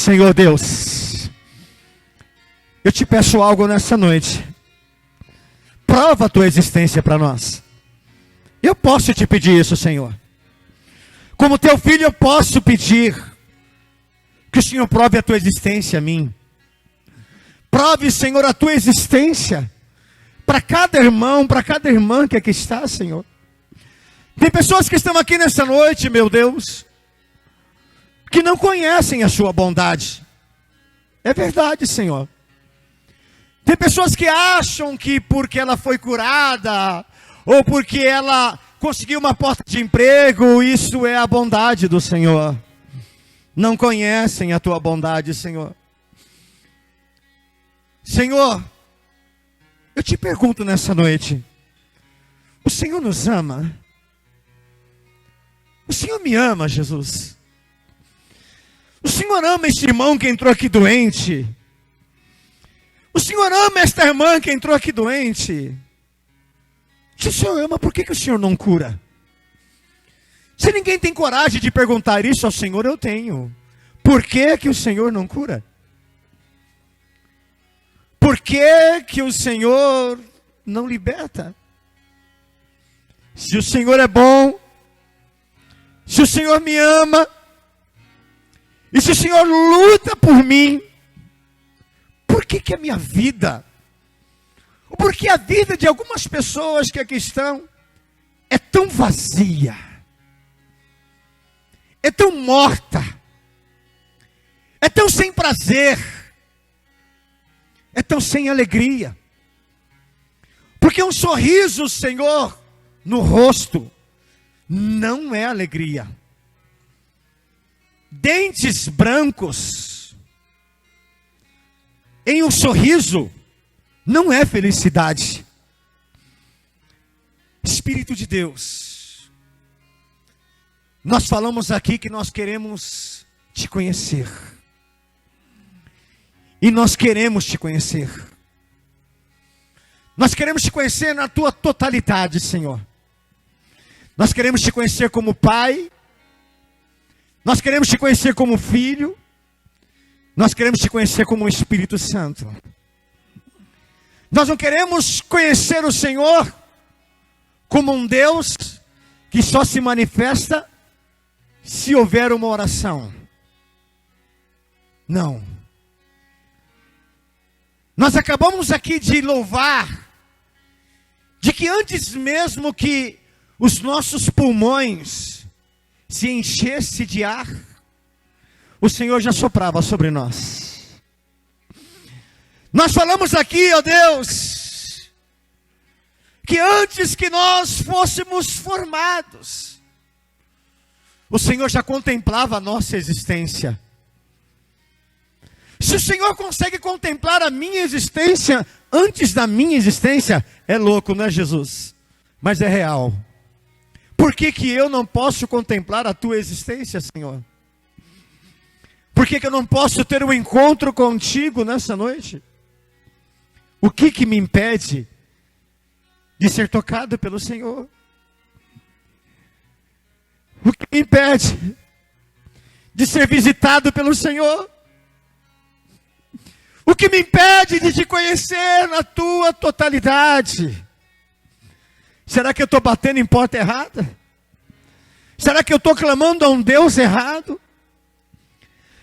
Senhor Deus, eu te peço algo nessa noite. Prova a tua existência para nós. Eu posso te pedir isso, Senhor. Como teu filho, eu posso pedir que o Senhor prove a tua existência a mim. Prove, Senhor, a tua existência para cada irmão, para cada irmã que aqui está, Senhor. Tem pessoas que estão aqui nessa noite, meu Deus, que não conhecem a sua bondade. É verdade, Senhor. Tem pessoas que acham que porque ela foi curada, ou porque ela conseguiu uma porta de emprego, isso é a bondade do Senhor. Não conhecem a tua bondade, Senhor. Senhor, eu te pergunto nessa noite, o Senhor nos ama? O Senhor me ama, Jesus? O Senhor ama este irmão que entrou aqui doente? O Senhor ama esta irmã que entrou aqui doente? Se o Senhor ama, por que o Senhor não cura? Se ninguém tem coragem de perguntar isso ao Senhor, eu tenho. Por que o Senhor não cura? Por que o Senhor não liberta? Se o Senhor é bom, se o Senhor me ama, e se o Senhor luta por mim, por que a minha vida, por que a vida de algumas pessoas que aqui estão, é tão vazia, é tão morta, é tão sem prazer, é tão sem alegria? Porque um sorriso, Senhor, no rosto, não é alegria. Dentes brancos em um sorriso não é felicidade. Espírito de Deus, nós falamos aqui que nós queremos te conhecer. E nós queremos te conhecer. Nós queremos te conhecer na tua totalidade, Senhor. Nós queremos te conhecer como Pai. Nós queremos te conhecer como Filho. Nós queremos te conhecer como Espírito Santo. Nós não queremos conhecer o Senhor como um Deus que só se manifesta se houver uma oração. Não. Nós acabamos aqui de louvar, de que antes mesmo que os nossos pulmões se enchessem de ar, o Senhor já soprava sobre nós. Nós falamos aqui, ó Deus, que antes que nós fôssemos formados, o Senhor já contemplava a nossa existência. Se o Senhor consegue contemplar a minha existência antes da minha existência, é louco, não é, Jesus? Mas é real. Por que eu não posso contemplar a tua existência, Senhor? Por que eu não posso ter um encontro contigo nessa noite? O que me impede de ser tocado pelo Senhor? O que me impede de ser visitado pelo Senhor? O que me impede de te conhecer na tua totalidade? Será que eu estou batendo em porta errada? Será que eu estou clamando a um Deus errado?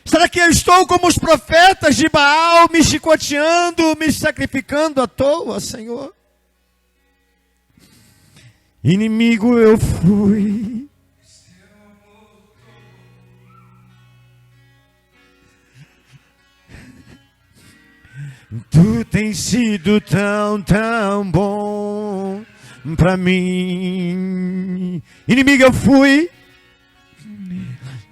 Será que eu estou como os profetas de Baal, me chicoteando, me sacrificando à toa, Senhor? Inimigo eu fui. Tu tens sido tão bom para mim. Inimigo eu fui.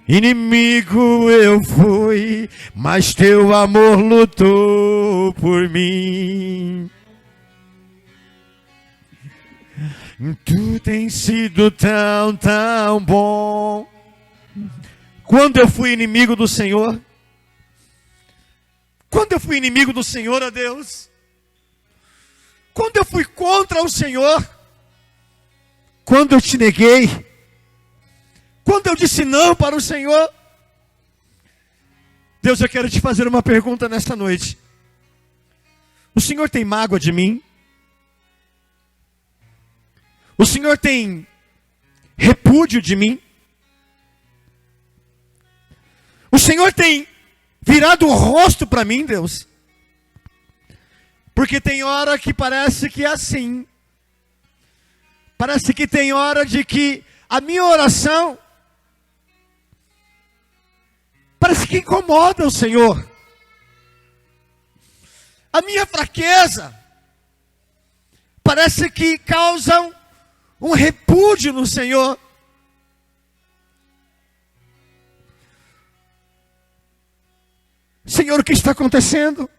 Inimigo eu fui, mas teu amor lutou por mim. Tu tens sido tão bom. Quando eu fui inimigo do Senhor, quando eu fui inimigo do Senhor, ó Deus, quando eu fui contra o Senhor, quando eu te neguei, quando eu disse não para o Senhor, Deus, eu quero te fazer uma pergunta nesta noite. O Senhor tem mágoa de mim? O Senhor tem repúdio de mim? O Senhor tem virado o rosto para mim, Deus? Porque tem hora que parece que é assim. Parece que tem hora de que a minha oração parece que incomoda o Senhor. A minha fraqueza parece que causa um repúdio no Senhor. Senhor, o que está acontecendo?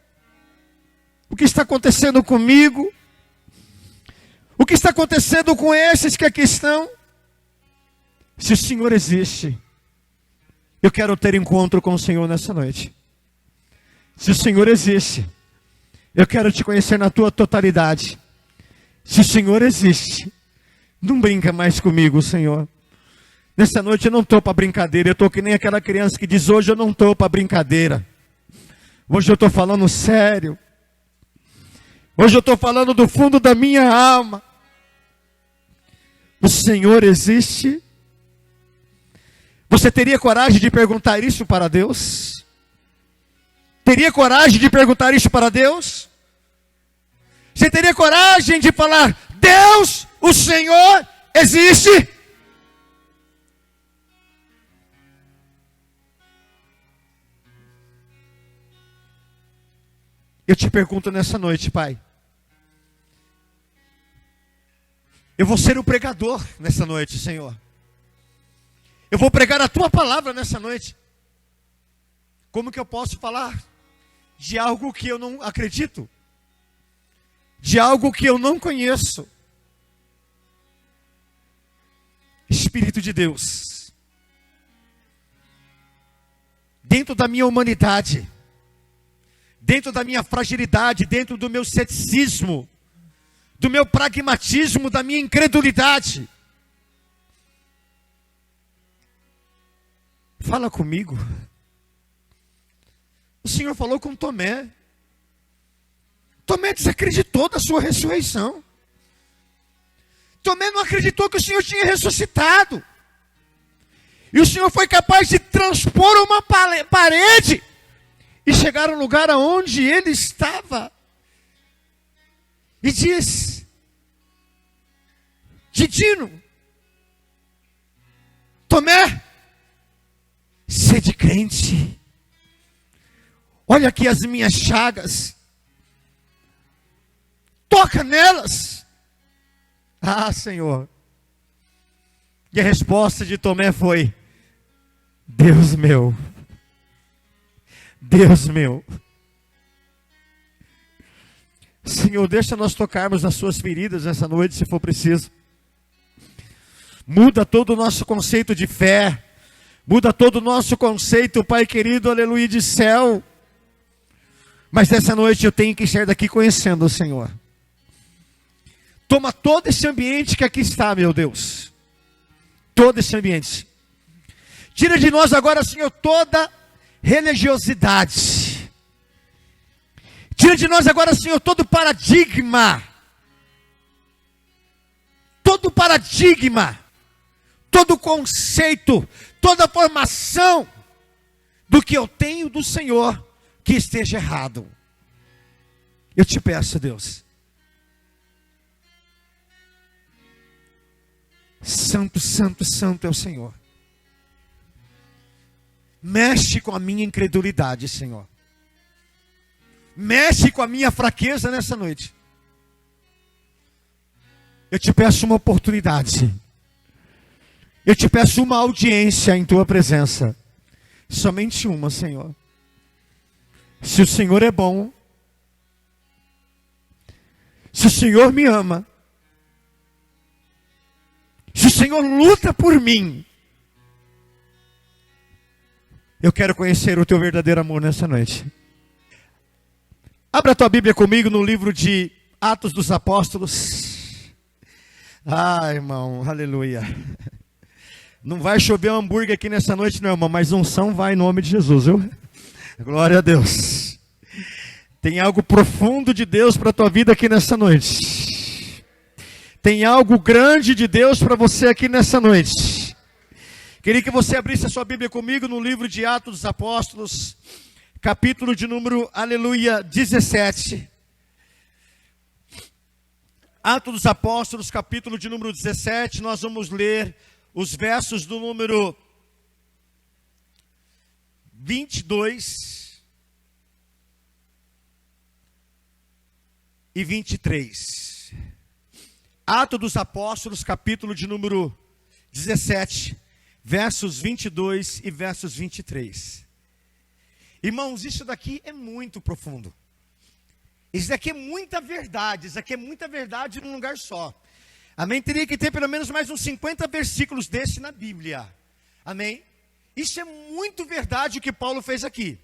O que está acontecendo comigo? O que está acontecendo com esses que aqui estão? Se o Senhor existe, eu quero ter encontro com o Senhor nessa noite. Se o Senhor existe, eu quero te conhecer na tua totalidade. Se o Senhor existe, não brinca mais comigo, Senhor. Nessa noite eu não estou para brincadeira. Eu estou que nem aquela criança que diz: hoje eu não estou para brincadeira. Hoje eu estou falando sério. Hoje eu estou falando do fundo da minha alma. O Senhor existe? Você teria coragem de perguntar isso para Deus? Teria coragem de perguntar isso para Deus? Você teria coragem de falar: Deus, o Senhor existe? Eu te pergunto nessa noite, Pai. Eu vou ser o pregador nessa noite, Senhor. Eu vou pregar a tua palavra nessa noite. Como que eu posso falar de algo que eu não acredito? De algo que eu não conheço? Espírito de Deus, dentro da minha humanidade, dentro da minha fragilidade, dentro do meu ceticismo, do meu pragmatismo, da minha incredulidade, fala comigo. O Senhor falou com Tomé. Tomé desacreditou da sua ressurreição. Tomé não acreditou que o Senhor tinha ressuscitado. E o Senhor foi capaz de transpor uma parede e chegar ao lugar aonde ele estava. E diz: Didino, Tomé, sede crente. Olha aqui as minhas chagas. Toca nelas. Ah, Senhor. E a resposta de Tomé foi: Deus meu. Deus meu. Senhor, deixa nós tocarmos nas suas feridas nessa noite, se for preciso. Muda todo o nosso conceito de fé. Muda todo o nosso conceito, Pai querido, aleluia, de céu. Mas nessa noite eu tenho que sair daqui conhecendo o Senhor. Toma todo esse ambiente que aqui está, meu Deus. Todo esse ambiente. Tira de nós agora, Senhor, toda religiosidade. Tira de nós agora, Senhor, todo paradigma. Todo paradigma. Todo conceito. Toda formação do que eu tenho do Senhor que esteja errado. Eu te peço, Deus. Santo, santo, santo é o Senhor. Mexe com a minha incredulidade, Senhor. Mexe com a minha fraqueza nessa noite. Eu te peço uma oportunidade. Eu te peço uma audiência em tua presença. Somente uma, Senhor. Se o Senhor é bom, se o Senhor me ama, se o Senhor luta por mim, eu quero conhecer o teu verdadeiro amor nessa noite. Abra a tua Bíblia comigo no livro de Atos dos Apóstolos. Ah, irmão, aleluia. Não vai chover um hambúrguer aqui nessa noite, não, irmão, mas unção vai em nome de Jesus, viu? Glória a Deus. Tem algo profundo de Deus para a tua vida aqui nessa noite. Tem algo grande de Deus para você aqui nessa noite. Queria que você abrisse a sua Bíblia comigo no livro de Atos dos Apóstolos, capítulo de número, aleluia, 17. Atos dos Apóstolos, capítulo de número 17, nós vamos ler os versos do número 22 e 23. Atos dos Apóstolos, capítulo de número 17, versos 22 e versos 23. Irmãos, isso daqui é muito profundo. Isso daqui é muita verdade. Isso aqui é muita verdade num lugar só. Amém? Teria que ter pelo menos mais uns 50 versículos desse na Bíblia. Amém? Isso é muito verdade o que Paulo fez aqui.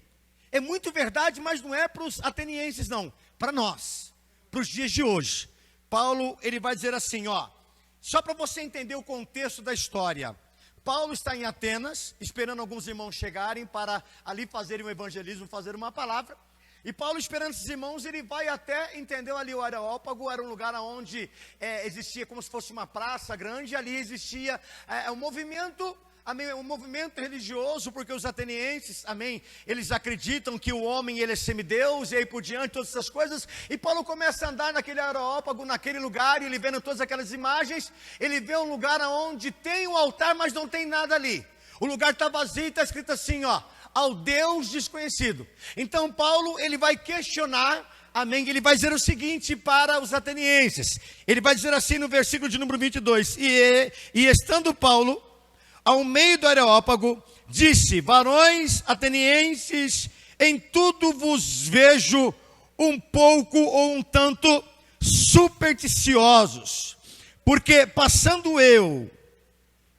É muito verdade, mas não é para os atenienses não. Para nós. Para os dias de hoje. Paulo, ele vai dizer assim, ó. Só para você entender o contexto da história. Paulo está em Atenas, esperando alguns irmãos chegarem para ali fazerem um evangelismo, fazer uma palavra. E Paulo, esperando esses irmãos, ele vai até, entendeu, ali o Areópago, era um lugar onde existia como se fosse uma praça grande, ali existia um movimento, amém, um movimento religioso, porque os atenienses, amém, eles acreditam que o homem, ele é semideus, e aí por diante, todas essas coisas, e Paulo começa a andar naquele Areópago, naquele lugar, e ele vendo todas aquelas imagens, ele vê um lugar onde tem um altar, mas não tem nada ali, o lugar está vazio, está escrito assim, ó, ao Deus desconhecido. Então Paulo, ele vai questionar, amém, ele vai dizer o seguinte para os atenienses, ele vai dizer assim no versículo de número 22, e estando Paulo ao meio do Areópago, disse, varões atenienses, em tudo vos vejo um pouco ou um tanto supersticiosos, porque passando eu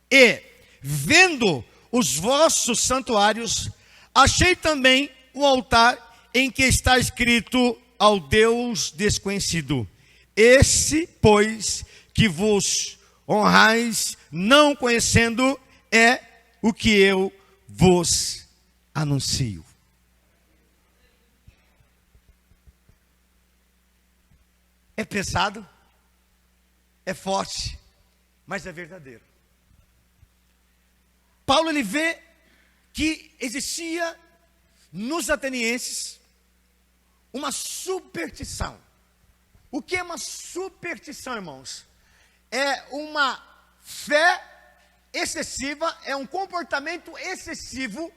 e vendo os vossos santuários, achei também um altar em que está escrito ao Deus desconhecido. Esse, pois, que vos honrais, não conhecendo, é o que eu vos anuncio. É pesado, é forte, mas é verdadeiro. Paulo, ele vê que existia nos atenienses uma superstição. O que é uma superstição, irmãos? É uma fé excessiva, é um comportamento excessivo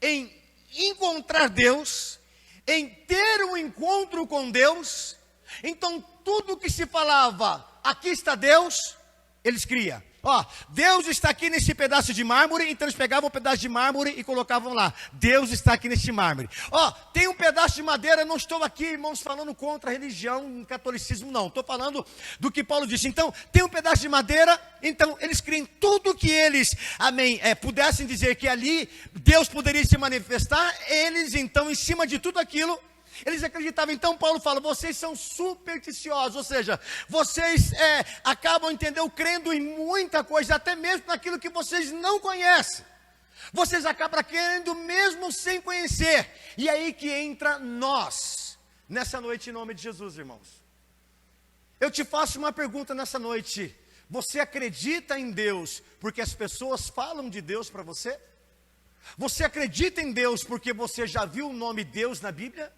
em encontrar Deus, em ter um encontro com Deus. Então tudo que se falava, aqui está Deus, eles criam. Ó, Deus está aqui nesse pedaço de mármore, então eles pegavam um pedaço de mármore e colocavam lá. Deus está aqui nesse mármore. Ó, tem um pedaço de madeira, não estou aqui, irmãos, falando contra a religião, catolicismo, não. Estou falando do que Paulo disse. Então, tem um pedaço de madeira, então eles criam tudo que eles, amém, pudessem dizer que ali Deus poderia se manifestar. Eles, então, em cima de tudo aquilo, eles acreditavam. Então Paulo fala, vocês são supersticiosos, ou seja, vocês acabam, entendeu, crendo em muita coisa, até mesmo naquilo que vocês não conhecem. Vocês acabam crendo mesmo sem conhecer. E aí que entra nós, nessa noite, em nome de Jesus, irmãos. Eu te faço uma pergunta nessa noite. Você acredita em Deus porque as pessoas falam de Deus para você? Você acredita em Deus porque você já viu o nome Deus na Bíblia?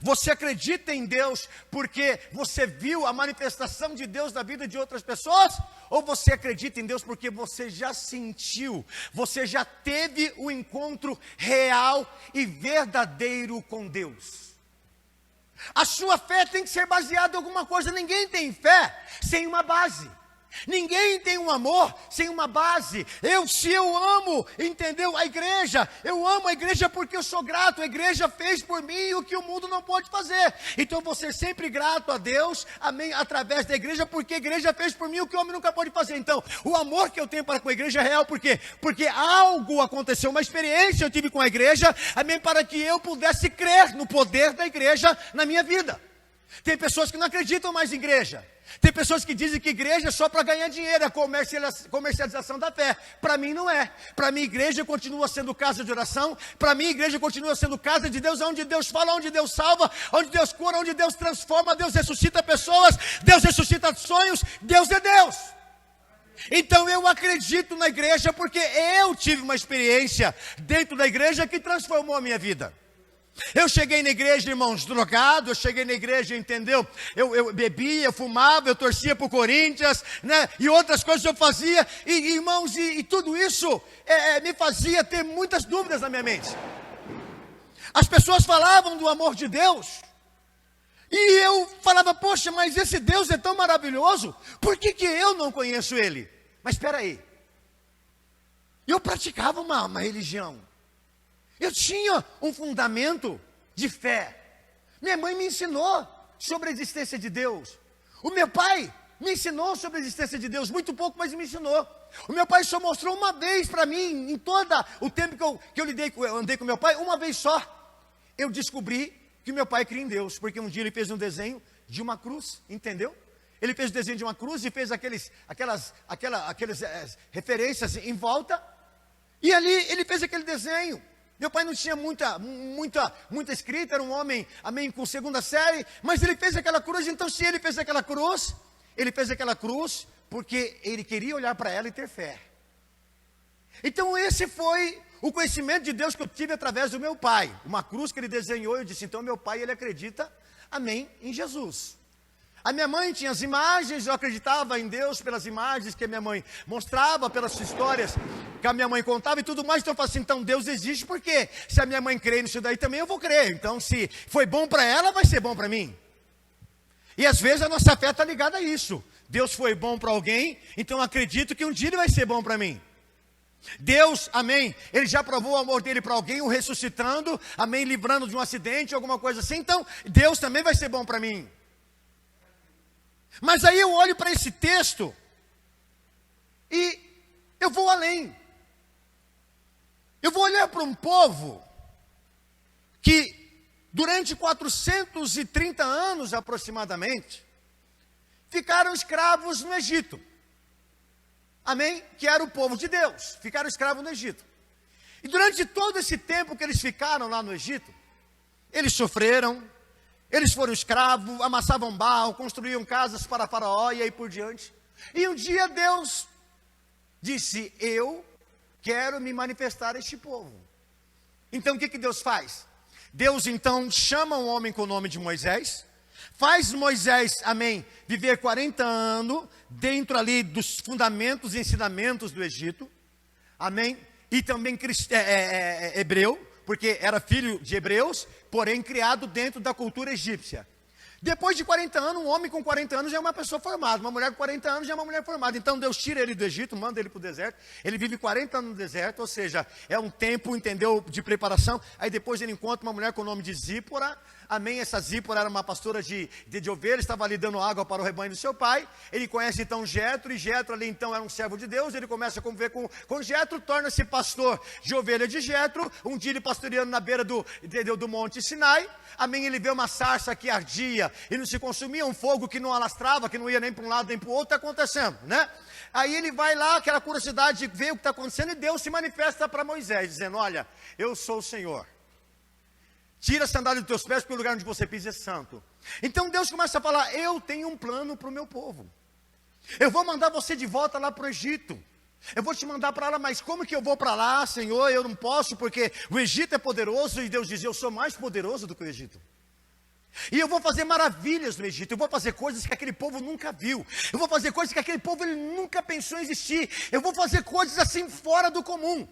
Você acredita em Deus porque você viu a manifestação de Deus na vida de outras pessoas? Ou você acredita em Deus porque você já sentiu, você já teve o encontro real e verdadeiro com Deus? A sua fé tem que ser baseada em alguma coisa. Ninguém tem fé sem uma base. Ninguém tem um amor sem uma base. Se eu amo, entendeu, a igreja, eu amo a igreja porque eu sou grato. A igreja fez por mim o que o mundo não pode fazer. Então eu vou ser sempre grato a Deus, amém, através da igreja, porque a igreja fez por mim o que o homem nunca pode fazer. Então o amor que eu tenho para com a igreja é real. Por quê? Porque algo aconteceu, uma experiência eu tive com a igreja, amém, para que eu pudesse crer no poder da igreja na minha vida. Tem pessoas que não acreditam mais em igreja. Tem pessoas que dizem que igreja é só para ganhar dinheiro, é comercialização da fé. Para mim não é. Para mim igreja continua sendo casa de oração. Para mim igreja continua sendo casa de Deus, onde Deus fala, onde Deus salva, onde Deus cura, onde Deus transforma, Deus ressuscita pessoas, Deus ressuscita sonhos, Deus é Deus. Então eu acredito na igreja porque eu tive uma experiência dentro da igreja que transformou a minha vida. Eu cheguei na igreja, irmãos, drogado, eu cheguei na igreja, entendeu? Eu bebia, eu fumava, eu torcia para o Corinthians, né? E outras coisas eu fazia, irmãos, e tudo isso me fazia ter muitas dúvidas na minha mente. As pessoas falavam do amor de Deus, e eu falava, poxa, mas esse Deus é tão maravilhoso, por que eu não conheço Ele? Mas espera aí, eu praticava uma religião. Eu tinha um fundamento de fé. Minha mãe me ensinou sobre a existência de Deus. O meu pai me ensinou sobre a existência de Deus. Muito pouco, mas me ensinou. O meu pai só mostrou uma vez para mim, em todo o tempo que eu andei com meu pai, uma vez só. Eu descobri que meu pai cria em Deus. Porque um dia ele fez um desenho de uma cruz, entendeu? Ele fez o desenho de uma cruz e fez aquelas referências em volta. E ali ele fez aquele desenho. Meu pai não tinha muita escrita, era um homem, amém, com segunda série, mas ele fez aquela cruz. Então se ele fez aquela cruz porque ele queria olhar para ela e ter fé. Então esse foi o conhecimento de Deus que eu tive através do meu pai. Uma cruz que ele desenhou, eu disse, então meu pai, ele acredita, amém, em Jesus. A minha mãe tinha as imagens, eu acreditava em Deus pelas imagens que a minha mãe mostrava, pelas histórias que a minha mãe contava e tudo mais. Então eu falo assim, então Deus existe porque se a minha mãe crê nisso daí também eu vou crer. Então se foi bom para ela, vai ser bom para mim. E às vezes a nossa fé está ligada a isso. Deus foi bom para alguém, então eu acredito que um dia ele vai ser bom para mim. Deus, amém, ele já provou o amor dele para alguém, o ressuscitando, amém, livrando de um acidente, alguma coisa assim. Então Deus também vai ser bom para mim. Mas aí eu olho para esse texto e eu vou além. Eu vou olhar para um povo que durante 430 anos aproximadamente ficaram escravos no Egito. Amém? Que era o povo de Deus. Ficaram escravos no Egito. E durante todo esse tempo que eles ficaram lá no Egito, eles sofreram. Eles foram escravos, amassavam barro, construíam casas para Faraó e aí por diante. E um dia Deus disse, eu quero me manifestar a este povo. Então o que Deus faz? Deus então chama um homem com o nome de Moisés, faz Moisés, amém, viver 40 anos dentro ali dos fundamentos e ensinamentos do Egito, amém, e também hebreu, porque era filho de hebreus, porém criado dentro da cultura egípcia. Depois de 40 anos, um homem com 40 anos já é uma pessoa formada, uma mulher com 40 anos já é uma mulher formada. Então Deus tira ele do Egito, manda ele para o deserto, ele vive 40 anos no deserto, ou seja, é um tempo, entendeu, de preparação. Aí depois ele encontra uma mulher com o nome de Zípora, amém, essa Zípora era uma pastora de ovelhas, estava ali dando água para o rebanho do seu pai. Ele conhece então Jetro, e Jetro ali então era um servo de Deus, ele começa a conviver com Jetro, torna-se pastor de ovelha de Jetro. Um dia ele pastoreando na beira do monte Sinai, amém, ele vê uma sarça que ardia e não se consumia, um fogo que não alastrava, que não ia nem para um lado nem para o outro. Está acontecendo, né? Aí ele vai lá, aquela curiosidade de ver o que está acontecendo, e Deus se manifesta para Moisés, dizendo, olha, eu sou o Senhor. Tira a sandália dos teus pés, porque o lugar onde você pisa é santo. Então Deus começa a falar, eu tenho um plano para o meu povo. Eu vou mandar você de volta lá para o Egito. Eu vou te mandar para lá, mas como que eu vou para lá, Senhor? Eu não posso, porque o Egito é poderoso, e Deus diz, eu sou mais poderoso do que o Egito. E eu vou fazer maravilhas no Egito, eu vou fazer coisas que aquele povo nunca viu. Eu vou fazer coisas que aquele povo ele nunca pensou em existir. Eu vou fazer coisas assim fora do comum.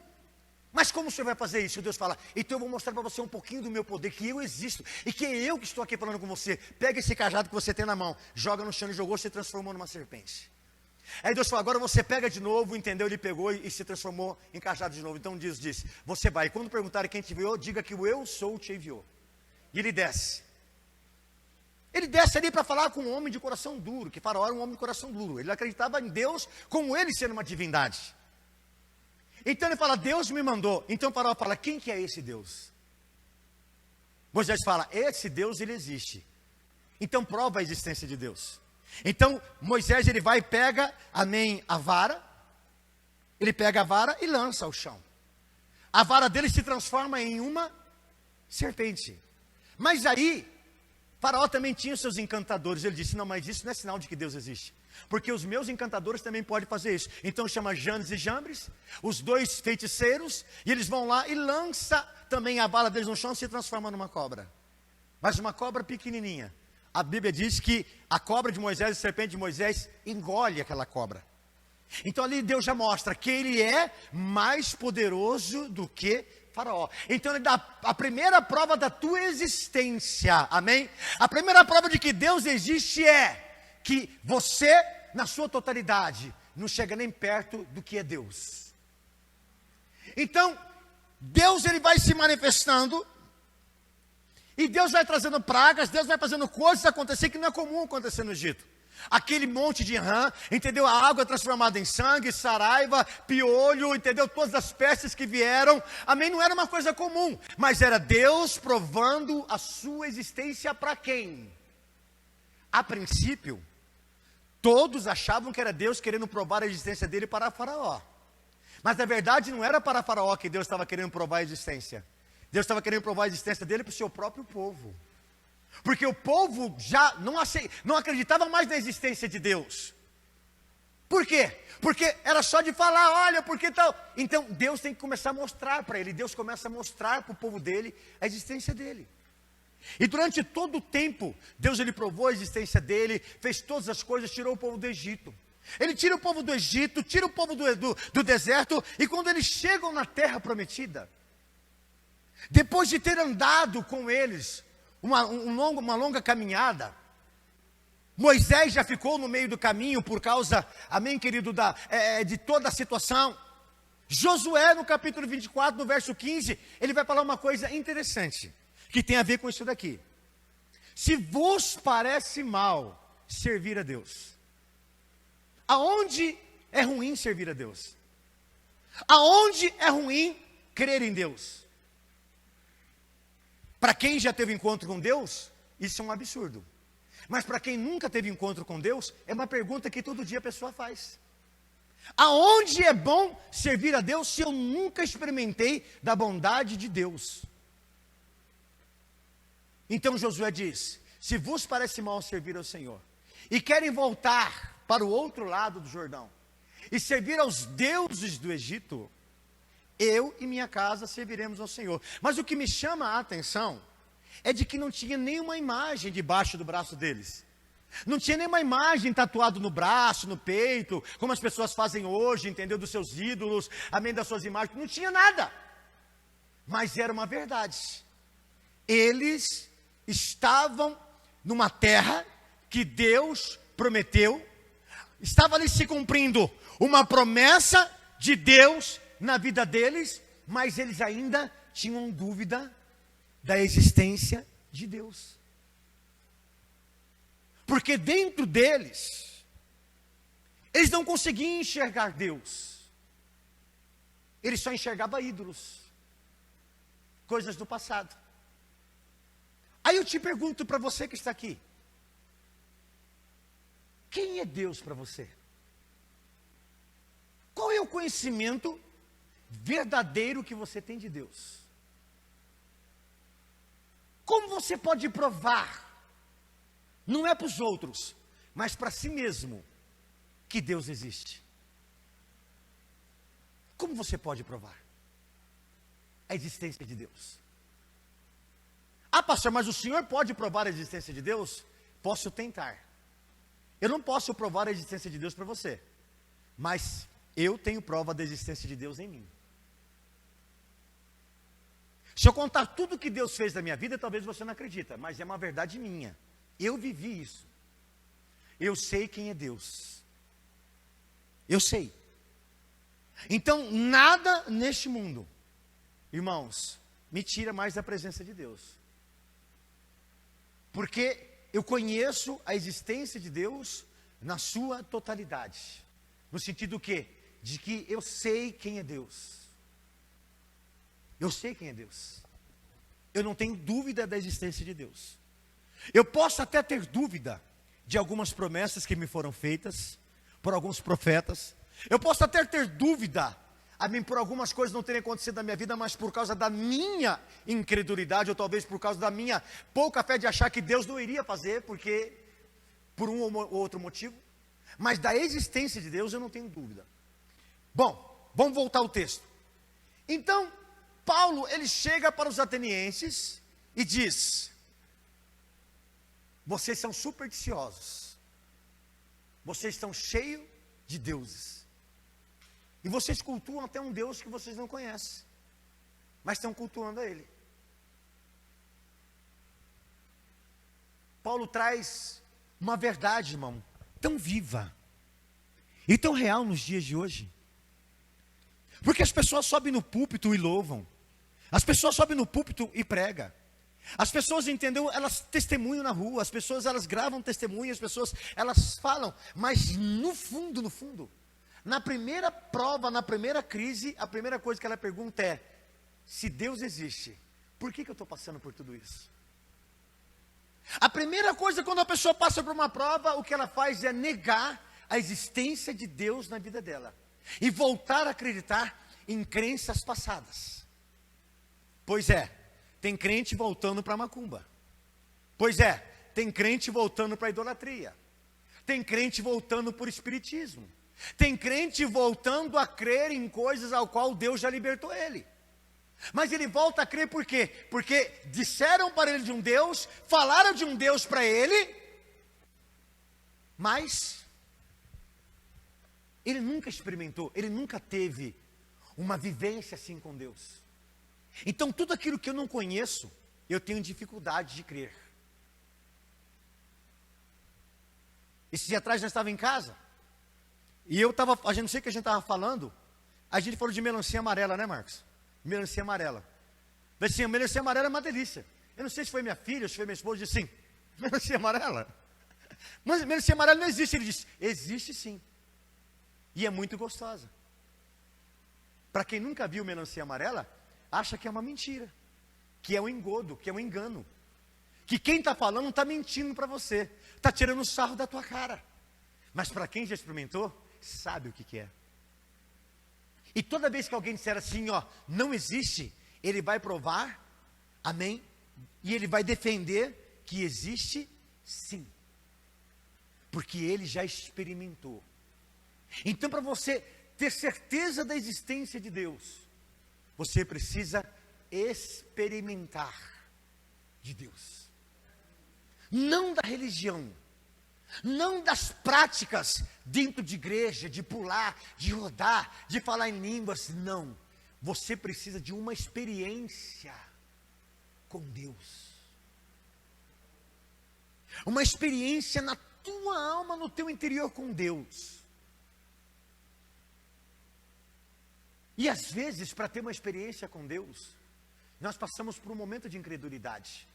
Mas como o Senhor vai fazer isso? Deus fala, então eu vou mostrar para você um pouquinho do meu poder, que eu existo, e que é eu que estou aqui falando com você. Pega esse cajado que você tem na mão, joga no chão, e jogou, se transformou numa serpente. Aí Deus fala, agora você pega de novo, entendeu? Ele pegou e se transformou em cajado de novo. Então Deus disse, você vai, e quando perguntarem quem te enviou, diga que o eu sou te enviou. E ele desce. Ele desce ali para falar com um homem de coração duro, que Faraó era um homem de coração duro. Ele acreditava em Deus como ele sendo uma divindade. Então ele fala, Deus me mandou. Então Faraó fala, quem que é esse Deus? Moisés fala, esse Deus ele existe. Então prova a existência de Deus. Então, Moisés, ele vai e pega, amém, a vara. Ele pega a vara e lança ao chão. A vara dele se transforma em uma serpente. Mas aí, Faraó também tinha os seus encantadores. Ele disse, não, mas isso não é sinal de que Deus existe. Porque os meus encantadores também podem fazer isso. Então chama Janes e Jambres, os dois feiticeiros, e eles vão lá e lança também a vara deles no chão e se transforma numa cobra. Mas uma cobra pequenininha. A Bíblia diz que a cobra de Moisés, a serpente de Moisés, engole aquela cobra. Então ali Deus já mostra que ele é mais poderoso do que Faraó. Então ele dá a primeira prova da tua existência, amém? A primeira prova de que Deus existe é que você, na sua totalidade, não chega nem perto do que é Deus. Então, Deus ele vai se manifestando, e Deus vai trazendo pragas, Deus vai fazendo coisas acontecer que não é comum acontecer no Egito. Aquele monte de rã, entendeu? A água transformada em sangue, saraiva, piolho, entendeu? Todas as pestes que vieram, amém? Não era uma coisa comum, mas era Deus provando a sua existência para quem? A princípio, todos achavam que era Deus querendo provar a existência dele para Faraó. Mas na verdade não era para Faraó que Deus estava querendo provar a existência. Deus estava querendo provar a existência dele para o seu próprio povo. Porque o povo já não acreditava mais na existência de Deus. Por quê? Porque era só de falar, olha, porque tal. Então Deus tem que começar a mostrar para ele. Deus começa a mostrar para o povo dele a existência dele. E durante todo o tempo, Deus ele provou a existência dele, fez todas as coisas, tirou o povo do Egito. Ele tira o povo do Egito, tira o povo do deserto, e quando eles chegam na terra prometida, depois de ter andado com eles uma longa caminhada, Moisés já ficou no meio do caminho por causa, amém querido, de toda a situação. Josué no capítulo 24, no verso 15, ele vai falar uma coisa interessante, que tem a ver com isso daqui. Se vos parece mal servir a Deus, aonde é ruim servir a Deus? Aonde é ruim crer em Deus? Para quem já teve encontro com Deus, isso é um absurdo. Mas para quem nunca teve encontro com Deus, é uma pergunta que todo dia a pessoa faz. Aonde é bom servir a Deus se eu nunca experimentei da bondade de Deus? Então Josué diz, se vos parece mal servir ao Senhor, e querem voltar para o outro lado do Jordão, e servir aos deuses do Egito, eu e minha casa serviremos ao Senhor. Mas o que me chama a atenção é de que não tinha nenhuma imagem debaixo do braço deles. Não tinha nenhuma imagem tatuada no braço, no peito, como as pessoas fazem hoje, entendeu? Dos seus ídolos, amém, das suas imagens. Não tinha nada. Mas era uma verdade. Eles estavam numa terra que Deus prometeu. Estava ali se cumprindo uma promessa de Deus na vida deles, mas eles ainda tinham dúvida da existência de Deus. Porque dentro deles, eles não conseguiam enxergar Deus. Eles só enxergavam ídolos, coisas do passado. Aí eu te pergunto para você que está aqui, quem é Deus para você? Qual é o conhecimento verdadeiro que você tem de Deus? Como você pode provar, não é para os outros, mas para si mesmo, que Deus existe? Como você pode provar a existência de Deus? Ah, pastor, mas o senhor pode provar a existência de Deus? Posso tentar. Eu não posso provar a existência de Deus para você, mas eu tenho prova da existência de Deus em mim. Se eu contar tudo que Deus fez na minha vida, talvez você não acredita, mas é uma verdade minha. Eu vivi isso. Eu sei quem é Deus. Eu sei. Então, nada neste mundo, irmãos, me tira mais da presença de Deus. Porque eu conheço a existência de Deus na sua totalidade. No sentido quê? De que eu sei quem é Deus. Eu sei quem é Deus. Eu não tenho dúvida da existência de Deus. Eu posso até ter dúvida de algumas promessas que me foram feitas por alguns profetas. Eu posso até ter dúvida, a mim, por algumas coisas não terem acontecido na minha vida, mas por causa da minha incredulidade, ou talvez por causa da minha pouca fé de achar que Deus não iria fazer, porque por um ou outro motivo. Mas da existência de Deus eu não tenho dúvida. Bom, vamos voltar ao texto. Então, Paulo, ele chega para os atenienses e diz: vocês são supersticiosos, vocês estão cheios de deuses, e vocês cultuam até um Deus que vocês não conhecem, mas estão cultuando a Ele. Paulo traz uma verdade, irmão, tão viva e tão real nos dias de hoje. Porque as pessoas sobem no púlpito e louvam, as pessoas sobem no púlpito e pregam, as pessoas, entendeu, elas testemunham na rua, as pessoas, elas gravam testemunhas, as pessoas, elas falam, mas no fundo, na primeira prova, na primeira crise, a primeira coisa que ela pergunta é: se Deus existe, por que eu estou passando por tudo isso? A primeira coisa, quando a pessoa passa por uma prova, o que ela faz é negar a existência de Deus na vida dela e voltar a acreditar em crenças passadas. Pois é, tem crente voltando para a macumba. Pois é, tem crente voltando para a idolatria. Tem crente voltando para o espiritismo. Tem crente voltando a crer em coisas ao qual Deus já libertou ele. Mas ele volta a crer por quê? Porque disseram para ele de um Deus, falaram de um Deus para ele, mas ele nunca experimentou, ele nunca teve uma vivência assim com Deus. Então tudo aquilo que eu não conheço, eu tenho dificuldade de crer. Esse dia atrás nós estávamos em casa, e a gente não sei o que a gente estava falando, a gente falou de melancia amarela, né, Marcos? Melancia amarela. Mas assim, melancia amarela é uma delícia. Eu não sei se foi minha filha, se foi minha esposa, disse sim, melancia amarela. Mas melancia amarela não existe. Ele disse: existe sim. E é muito gostosa. Para quem nunca viu melancia amarela, acha que é uma mentira, que é um engodo, que é um engano, que quem está falando está mentindo para você, está tirando sarro da tua cara. Mas para quem já experimentou, sabe o que é. E toda vez que alguém disser assim, ó, não existe, ele vai provar, amém, e ele vai defender que existe sim, porque ele já experimentou. Então, para você ter certeza da existência de Deus, você precisa experimentar de Deus, não da religião, não das práticas dentro de igreja, de pular, de rodar, de falar em línguas, não. Você precisa de uma experiência com Deus, uma experiência na tua alma, no teu interior com Deus. E às vezes, para ter uma experiência com Deus, nós passamos por um momento de incredulidade.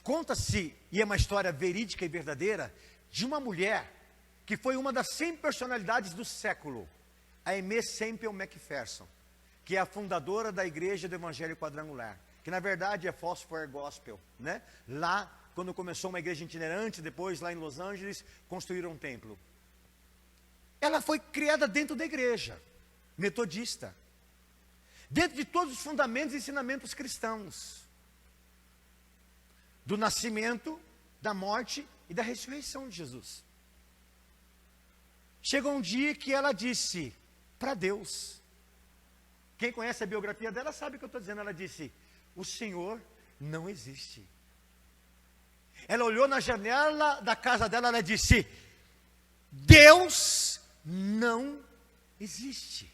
Conta-se, e é uma história verídica e verdadeira, de uma mulher que foi uma das 100 personalidades do século, a Aimee Semple McPherson, que é a fundadora da Igreja do Evangelho Quadrangular, que na verdade é Foursquare Gospel, né? Lá, quando começou uma igreja itinerante, depois lá em Los Angeles, construíram um templo. Ela foi criada dentro da igreja metodista, dentro de todos os fundamentos e ensinamentos cristãos, do nascimento, da morte e da ressurreição de Jesus. Chegou um dia que ela disse para Deus, quem conhece a biografia dela sabe o que eu estou dizendo, ela disse: o Senhor não existe. Ela olhou na janela da casa dela, ela disse: Deus não existe.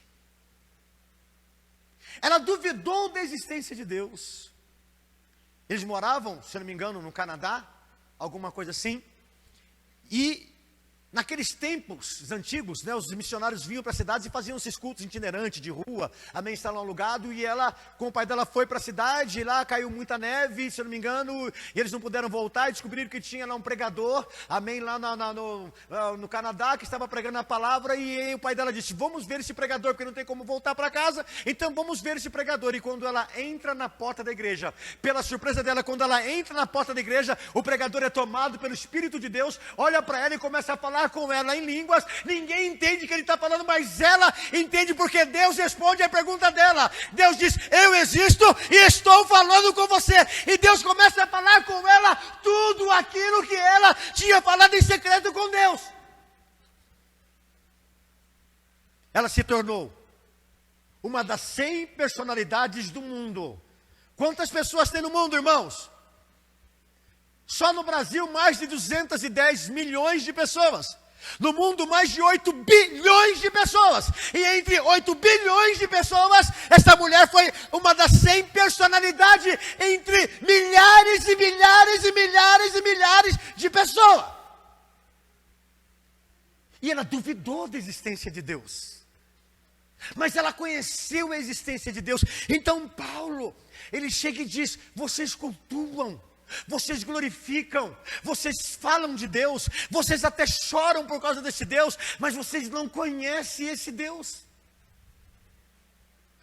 Ela duvidou da existência de Deus. Eles moravam, se não me engano, no Canadá, alguma coisa assim. E Naqueles tempos antigos, né, os missionários vinham para as cidades e faziam esses cultos itinerantes de rua, amém, estavam alugados, e ela, com o pai dela, foi para a cidade, e lá caiu muita neve, se eu não me engano, e eles não puderam voltar, e descobriram que tinha lá um pregador, amém, lá no Canadá, que estava pregando a palavra, e o pai dela disse, vamos ver esse pregador, porque não tem como voltar para casa, então vamos ver esse pregador. E quando ela entra na porta da igreja, pela surpresa dela, quando ela entra na porta da igreja, o pregador é tomado pelo Espírito de Deus, olha para ela e começa a falar com ela em línguas. Ninguém entende o que ele está falando, mas ela entende, porque Deus responde a pergunta dela. Deus diz, eu existo e estou falando com você. E Deus começa a falar com ela tudo aquilo que ela tinha falado em secreto com Deus. Ela se tornou uma das 100 personalidades do mundo. Quantas pessoas tem no mundo, irmãos? Só no Brasil, mais de 210 milhões de pessoas. No mundo, mais de 8 bilhões de pessoas. E entre 8 bilhões de pessoas, essa mulher foi uma das 100 personalidades entre milhares e milhares e milhares e milhares de pessoas. E ela duvidou da existência de Deus. Mas ela conheceu a existência de Deus. Então Paulo, ele chega e diz, vocês cultuam, vocês glorificam, vocês falam de Deus, vocês até choram por causa desse Deus, mas vocês não conhecem esse Deus.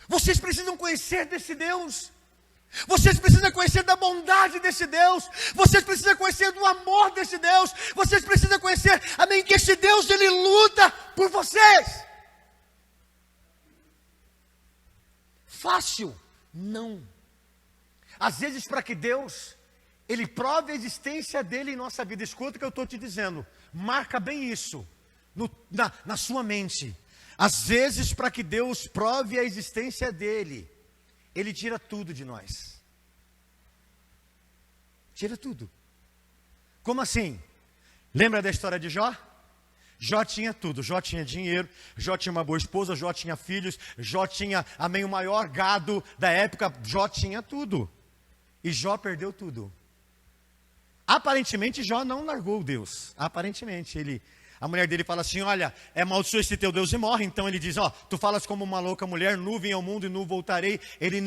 Vocês precisam conhecer desse Deus. Vocês precisam conhecer da bondade desse Deus. Vocês precisam conhecer do amor desse Deus. Vocês precisam conhecer, amém, que esse Deus, ele luta por vocês. Fácil? Não. Às vezes, para que Deus, ele prove a existência dele em nossa vida. Escuta o que eu estou te dizendo. Marca bem isso na sua mente. Às vezes, para que Deus prove a existência dele, ele tira tudo de nós. Tira tudo. Como assim? Lembra da história de Jó? Jó tinha tudo. Jó tinha dinheiro, Jó tinha uma boa esposa, Jó tinha filhos, Jó tinha, amém, o maior gado da época. Jó tinha tudo. E Jó perdeu tudo. Aparentemente, Jó não largou Deus. Aparentemente, a mulher dele fala assim, olha, amaldiçoa esse teu Deus e morre. Então ele diz, tu falas como uma louca mulher, nu vim ao mundo e nu voltarei. Ele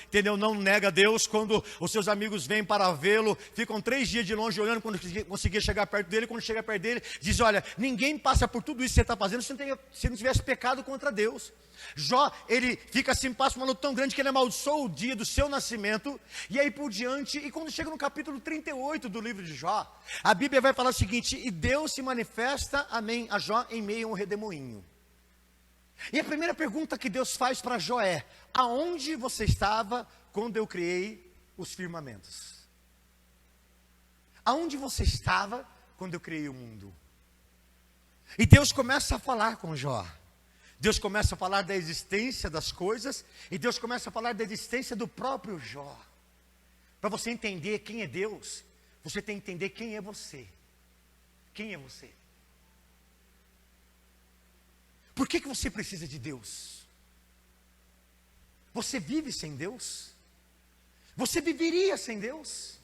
entendeu, não nega Deus. Quando os seus amigos vêm para vê-lo, ficam 3 dias de longe olhando, quando conseguia chegar perto dele. Quando chega perto dele, diz, olha, ninguém passa por tudo isso que você está fazendo se não tivesse pecado contra Deus. Jó, ele fica assim, passa uma luta tão grande que ele amaldiçoou o dia do seu nascimento, e aí por diante, e quando chega no capítulo 38 do livro de Jó, a Bíblia vai falar o seguinte, e Deus se manifesta, amém, a Jó em meio a um redemoinho. E a primeira pergunta que Deus faz para Jó é, aonde você estava quando eu criei os firmamentos? Aonde você estava quando eu criei o mundo? E Deus começa a falar com Jó. Deus começa a falar da existência das coisas, e Deus começa a falar da existência do próprio Jó. Para você entender quem é Deus, você tem que entender quem é você. Quem é você? Por que você precisa de Deus? Você vive sem Deus? Você viveria sem Deus?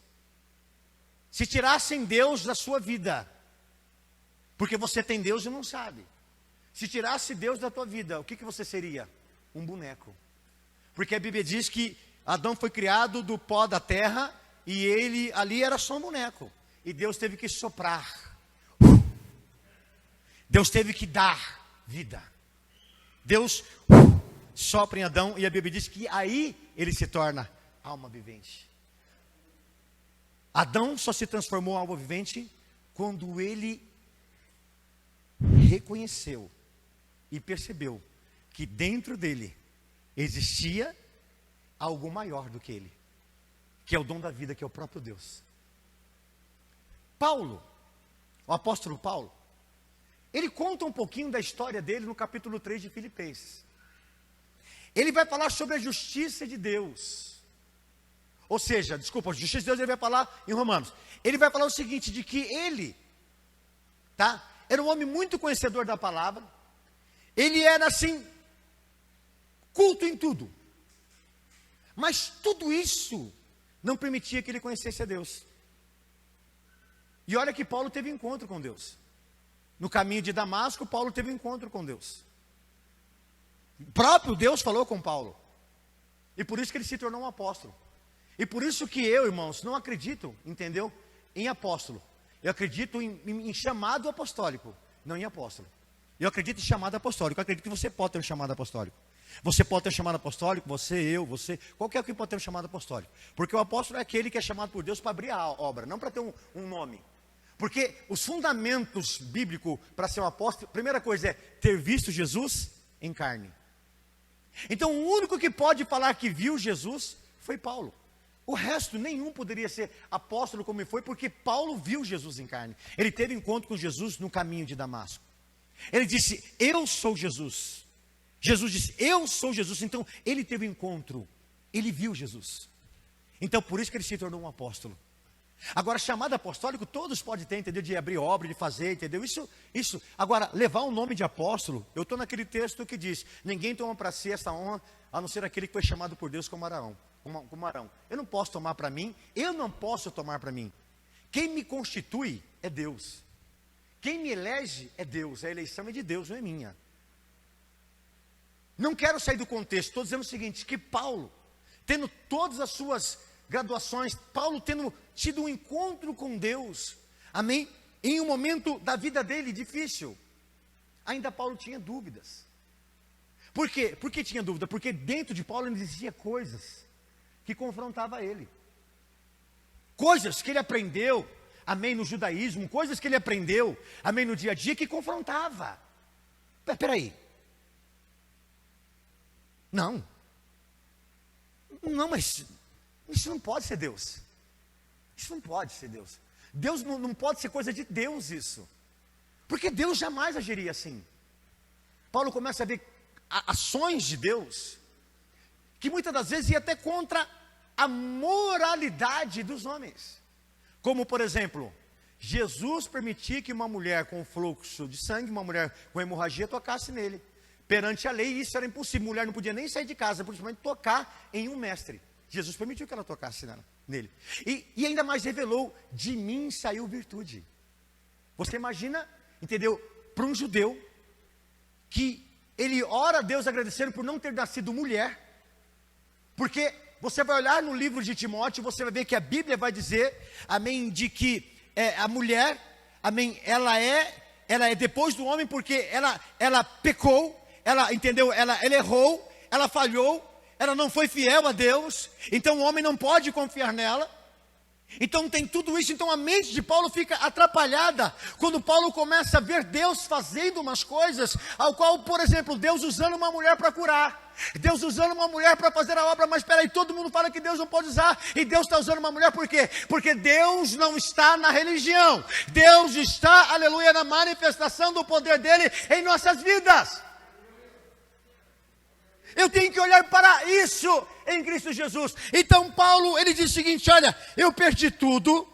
Se tirassem Deus da sua vida, porque você tem Deus e não sabe. Se tirasse Deus da tua vida, o que você seria? Um boneco. Porque a Bíblia diz que Adão foi criado do pó da terra, e ele ali era só um boneco. E Deus teve que soprar. Deus teve que dar vida. Deus sopra em Adão, e a Bíblia diz que aí ele se torna alma vivente. Adão só se transformou em alma vivente quando ele reconheceu e percebeu que dentro dele existia algo maior do que ele, que é o dom da vida, que é o próprio Deus. Paulo, o apóstolo Paulo, ele conta um pouquinho da história dele no capítulo 3 de Filipenses. Ele vai falar sobre a justiça de Deus. Ou seja, a justiça de Deus ele vai falar em Romanos. Ele vai falar o seguinte, de que ele, era um homem muito conhecedor da palavra. Ele era assim, culto em tudo. Mas tudo isso não permitia que ele conhecesse a Deus. E olha que Paulo teve encontro com Deus. no caminho de Damasco, Paulo teve um encontro com Deus. O próprio Deus falou com Paulo. E por isso que ele se tornou um apóstolo. E por isso que eu, irmãos, não acredito, entendeu? Em apóstolo. Eu acredito em chamado apostólico, não em apóstolo. Eu acredito em chamado apostólico. Eu acredito que você pode ter um chamado apostólico. Você pode ter um chamado apostólico, você, qualquer um que pode ter um chamado apostólico. Porque o apóstolo é aquele que é chamado por Deus para abrir a obra, não para ter um nome. Porque os fundamentos bíblicos para ser um apóstolo, primeira coisa é ter visto Jesus em carne. Então o único que pode falar que viu Jesus foi Paulo. O resto, nenhum poderia ser apóstolo como foi, porque Paulo viu Jesus em carne. Ele teve encontro com Jesus no caminho de Damasco. Ele disse, eu sou Jesus. Jesus disse, eu sou Jesus. Então, ele teve encontro. Ele viu Jesus. Então, por isso que ele se tornou um apóstolo. Agora, chamado apostólico, todos podem ter, entendeu? De abrir obra, de fazer, entendeu? Isso. Agora, levar o nome de apóstolo, eu estou naquele texto que diz, ninguém toma para si essa honra, a não ser aquele que foi chamado por Deus como Arão. Eu não posso tomar para mim, eu não posso tomar para mim. Quem me constitui é Deus. Quem me elege é Deus, a eleição é de Deus, não é minha. Não quero sair do contexto, estou dizendo o seguinte, que Paulo, tendo todas as suas graduações, Paulo tendo tido um encontro com Deus, amém? Em um momento da vida dele difícil, ainda Paulo tinha dúvidas. Por quê? Por que tinha dúvida? Porque dentro de Paulo existia coisas que confrontavam ele. Coisas que ele aprendeu, amém, no judaísmo, coisas que ele aprendeu, amém, no dia a dia, que confrontava. Peraí. Não, mas isso não pode ser Deus. Isso não pode ser Deus. Deus não pode ser coisa de Deus isso. Porque Deus jamais agiria assim. Paulo começa a ver ações de Deus, que muitas das vezes ia até contra a moralidade dos homens. Como, por exemplo, Jesus permitir que uma mulher com fluxo de sangue, uma mulher com hemorragia, tocasse nele. Perante a lei, isso era impossível. Mulher não podia nem sair de casa, principalmente tocar em um mestre. Jesus permitiu que ela tocasse nele. E ainda mais revelou, de mim saiu virtude. Você imagina, entendeu? Para um judeu, que ele ora a Deus agradecendo por não ter nascido mulher. Porque você vai olhar no livro de Timóteo, você vai ver que a Bíblia vai dizer, amém, de que a mulher, amém, ela é depois do homem, porque ela pecou, ela, entendeu, ela errou, ela falhou, ela não foi fiel a Deus, então o homem não pode confiar nela. Então tem tudo isso, então a mente de Paulo fica atrapalhada, quando Paulo começa a ver Deus fazendo umas coisas, ao qual, por exemplo, Deus usando uma mulher para curar, Deus usando uma mulher para fazer a obra, mas peraí, todo mundo fala que Deus não pode usar, e Deus está usando uma mulher por quê? Porque Deus não está na religião, Deus está, aleluia, na manifestação do poder dele em nossas vidas. Eu tenho que olhar para isso em Cristo Jesus. Então Paulo, ele diz o seguinte, olha, eu perdi tudo,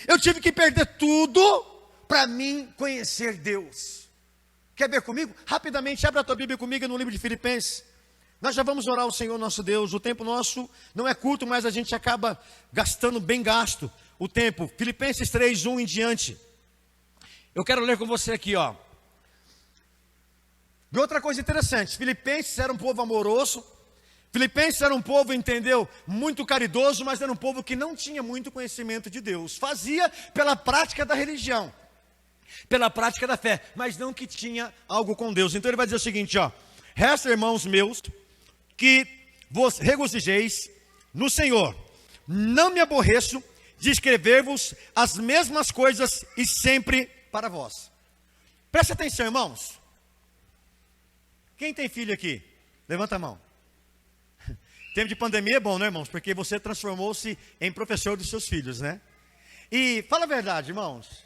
eu tive que perder tudo para mim conhecer Deus. Quer ver comigo? Rapidamente, abre a tua Bíblia comigo no livro de Filipenses. Nós já vamos orar ao Senhor nosso Deus. O tempo nosso não é curto, mas a gente acaba gastando bem gasto o tempo. Filipenses 3, 1 em diante. Eu quero ler com você aqui, ó. E outra coisa interessante, Filipenses era um povo amoroso, Filipenses era um povo, entendeu, muito caridoso, mas era um povo que não tinha muito conhecimento de Deus, fazia pela prática da religião, pela prática da fé, mas não que tinha algo com Deus. Então ele vai dizer o seguinte, ó, resta, irmãos meus, que vos regozijeis no Senhor, não me aborreço de escrever-vos as mesmas coisas e sempre para vós. Presta atenção, irmãos. Quem tem filho aqui? Levanta a mão. Tempo de pandemia é bom, né, irmãos? Porque você transformou-se em professor dos seus filhos, né? E fala a verdade, irmãos.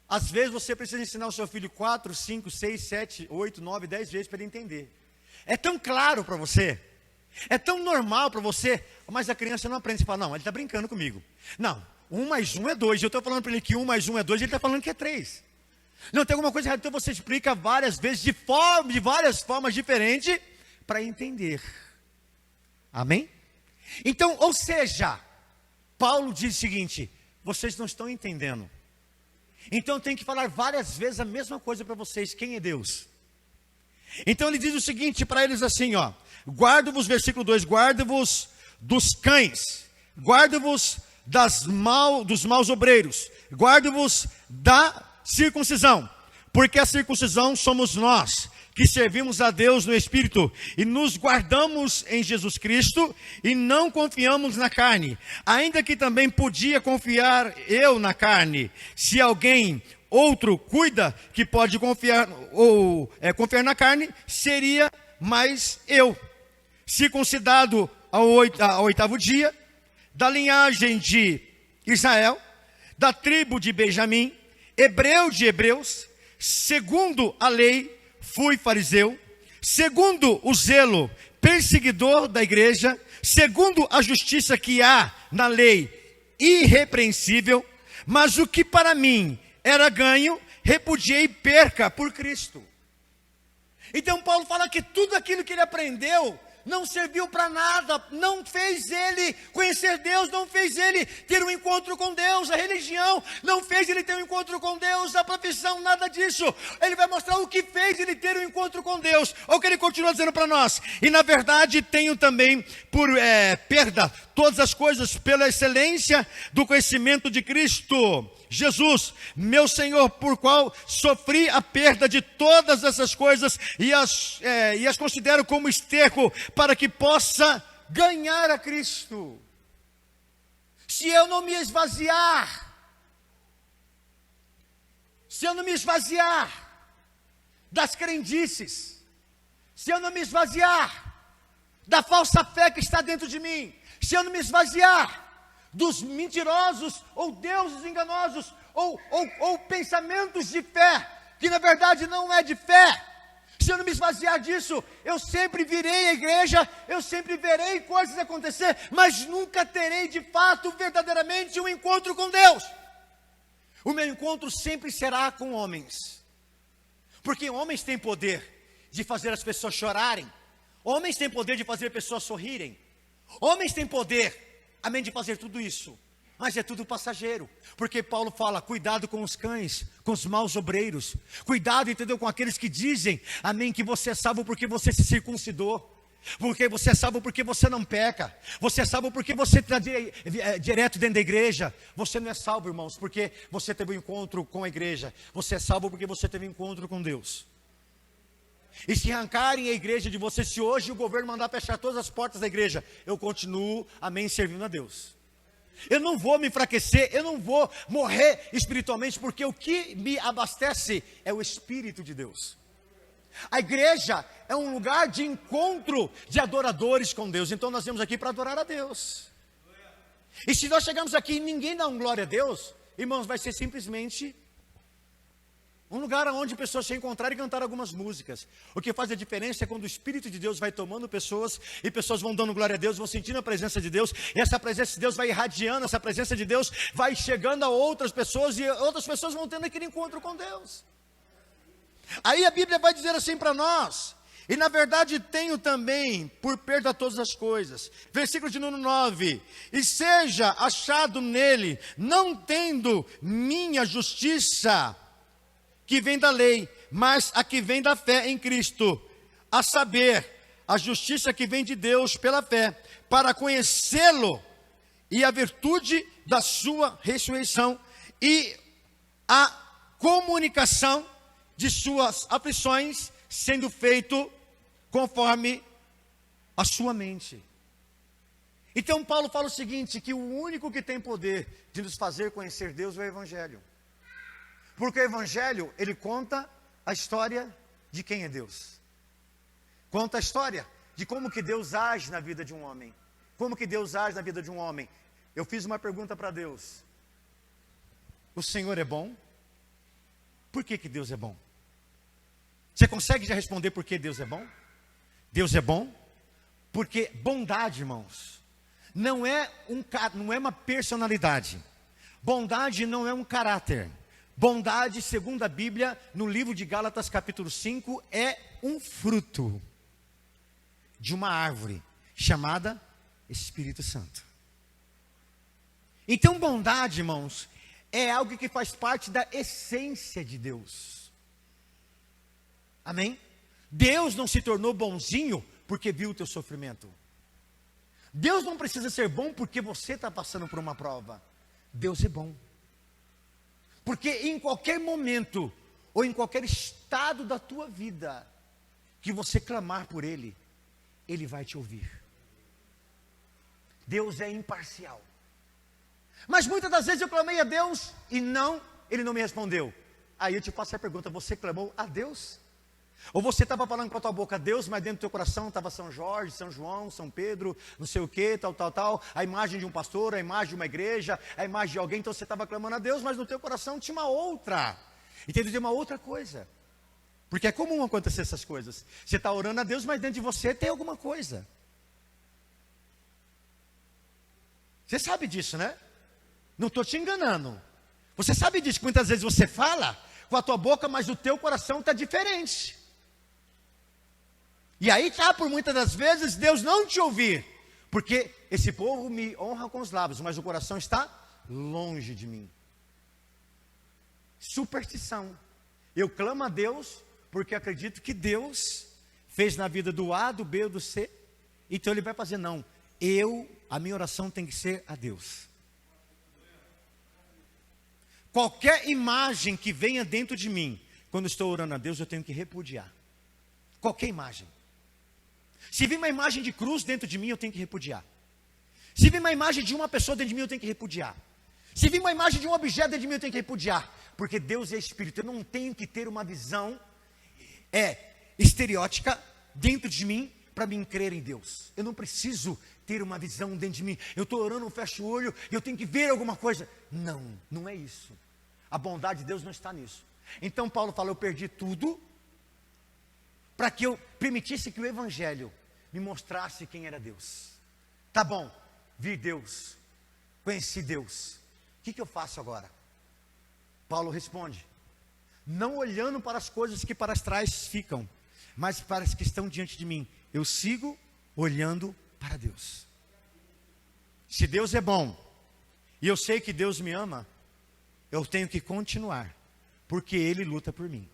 Às vezes você precisa ensinar o seu filho 4, 5, 6, 7, 8, 9, 10 vezes para ele entender. É tão claro para você. É tão normal para você. Mas a criança não aprende. Você fala, não, ele está brincando comigo. Não, 1 mais 1 é 2. Eu estou falando para ele que 1 mais 1 é 2. Ele está falando que é 3. Não, tem alguma coisa errada, então você explica várias vezes, de várias formas diferentes, para entender. Amém? Então, ou seja, Paulo diz o seguinte, vocês não estão entendendo. Então eu tenho que falar várias vezes a mesma coisa para vocês: quem é Deus? Então ele diz o seguinte para eles assim, ó: guarda-vos, versículo 2, guarda-vos dos cães, guarda-vos dos maus obreiros, guarda-vos da circuncisão, porque a circuncisão somos nós, que servimos a Deus no Espírito, e nos guardamos em Jesus Cristo, e não confiamos na carne, ainda que também podia confiar eu na carne. Se alguém outro cuida que pode confiar confiar na carne, seria mais eu, circuncidado ao oitavo dia, da linhagem de Israel, da tribo de Benjamim, hebreu de hebreus, segundo a lei fui fariseu, segundo o zelo perseguidor da igreja, segundo a justiça que há na lei irrepreensível, mas o que para mim era ganho, repudiei perca por Cristo. Então Paulo fala que tudo aquilo que ele aprendeu não serviu para nada, não fez ele conhecer Deus, não fez ele ter um encontro com Deus. A religião não fez ele ter um encontro com Deus, a profissão, nada disso. Ele vai mostrar o que fez ele ter um encontro com Deus. Olha o que ele continua dizendo para nós: e na verdade tenho também por perda todas as coisas pela excelência do conhecimento de Cristo Jesus, meu Senhor, por qual sofri a perda de todas essas coisas e as considero como esterco, para que possa ganhar a Cristo. Se eu não me esvaziar, das crendices, se eu não me esvaziar da falsa fé que está dentro de mim, se eu não me esvaziar dos mentirosos ou deuses enganosos ou pensamentos de fé, que na verdade não é de fé, se eu não me esvaziar disso, eu sempre virei a igreja, eu sempre verei coisas acontecer, mas nunca terei de fato, verdadeiramente, um encontro com Deus. O meu encontro sempre será com homens, porque homens têm poder de fazer as pessoas chorarem, homens têm poder de fazer pessoas sorrirem, homens têm poder, amém, de fazer tudo isso, mas é tudo passageiro, porque Paulo fala: cuidado com os cães, com os maus obreiros, cuidado, entendeu, com aqueles que dizem, amém, que você é salvo porque você se circuncidou, porque você é salvo porque você não peca, você é salvo porque você está direto dentro da igreja. Você não é salvo, irmãos, porque você teve um encontro com a igreja, você é salvo porque você teve um encontro com Deus. E se arrancarem a igreja de você, se hoje o governo mandar fechar todas as portas da igreja, eu continuo, amém, servindo a Deus. Eu não vou me enfraquecer, eu não vou morrer espiritualmente, porque o que me abastece é o Espírito de Deus. A igreja é um lugar de encontro de adoradores com Deus. Então nós viemos aqui para adorar a Deus. E se nós chegamos aqui e ninguém dá um glória a Deus, irmãos, vai ser simplesmente um lugar onde pessoas se encontrarem e cantar algumas músicas. O que faz a diferença é quando o Espírito de Deus vai tomando pessoas, e pessoas vão dando glória a Deus, vão sentindo a presença de Deus, e essa presença de Deus vai irradiando, essa presença de Deus vai chegando a outras pessoas, e outras pessoas vão tendo aquele encontro com Deus. Aí a Bíblia vai dizer assim para nós: e na verdade tenho também por perda todas as coisas. Versículo de número 9: e seja achado nele, não tendo minha justiça que vem da lei, mas a que vem da fé em Cristo, a saber, a justiça que vem de Deus pela fé, para conhecê-lo e a virtude da sua ressurreição e a comunicação de suas aflições, sendo feito conforme a sua mente. Então Paulo fala o seguinte, que o único que tem poder de nos fazer conhecer Deus é o Evangelho. Porque o Evangelho, ele conta a história de quem é Deus. Conta a história de como que Deus age na vida de um homem. Como que Deus age na vida de um homem. Eu fiz uma pergunta para Deus: o Senhor é bom? Por que Deus é bom? Você consegue já responder por que Deus é bom? Deus é bom porque bondade, irmãos, não é uma personalidade. Bondade não é um caráter. Bondade, segundo a Bíblia, no livro de Gálatas capítulo 5, é um fruto de uma árvore chamada Espírito Santo. Então bondade, irmãos, é algo que faz parte da essência de Deus. Amém? Deus não se tornou bonzinho porque viu o teu sofrimento. Deus não precisa ser bom porque você está passando por uma prova. Deus é bom. Porque em qualquer momento, ou em qualquer estado da tua vida, que você clamar por Ele, Ele vai te ouvir. Deus é imparcial. Mas muitas das vezes eu clamei a Deus e Ele não me respondeu. Aí eu te faço a pergunta, você clamou a Deus? Ou você estava falando com a tua boca Deus, mas dentro do teu coração estava São Jorge, São João, São Pedro, não sei o que, tal, a imagem de um pastor, a imagem de uma igreja, a imagem de alguém, então você estava clamando a Deus, mas no teu coração tinha uma outra, entendeu? Tinha uma outra coisa, porque é comum acontecer essas coisas, você está orando a Deus, mas dentro de você tem alguma coisa, você sabe disso, né? Não estou te enganando, você sabe disso, que muitas vezes você fala com a tua boca, mas o teu coração está diferente. E aí está, por muitas das vezes, Deus não te ouvir. Porque esse povo me honra com os lábios, mas o coração está longe de mim. Superstição. Eu clamo a Deus, porque acredito que Deus fez na vida do A, do B ou do C. Então Ele vai fazer, não. A minha oração tem que ser a Deus. Qualquer imagem que venha dentro de mim, quando estou orando a Deus, eu tenho que repudiar. Qualquer imagem. Se vir uma imagem de cruz dentro de mim, eu tenho que repudiar. Se vir uma imagem de uma pessoa dentro de mim, eu tenho que repudiar. Se vir uma imagem de um objeto dentro de mim, eu tenho que repudiar. Porque Deus é Espírito, eu não tenho que ter uma visão estereótica dentro de mim para me crer em Deus. Eu não preciso ter uma visão dentro de mim. Eu estou orando, eu fecho o olho e eu tenho que ver alguma coisa. Não é isso. A bondade de Deus não está nisso. Então Paulo fala, eu perdi tudo para que eu permitisse que o Evangelho me mostrasse quem era Deus. Tá bom, vi Deus, conheci Deus, o que eu faço agora? Paulo responde, não olhando para as coisas que para trás ficam, mas para as que estão diante de mim, eu sigo olhando para Deus. Se Deus é bom, e eu sei que Deus me ama, eu tenho que continuar, porque Ele luta por mim.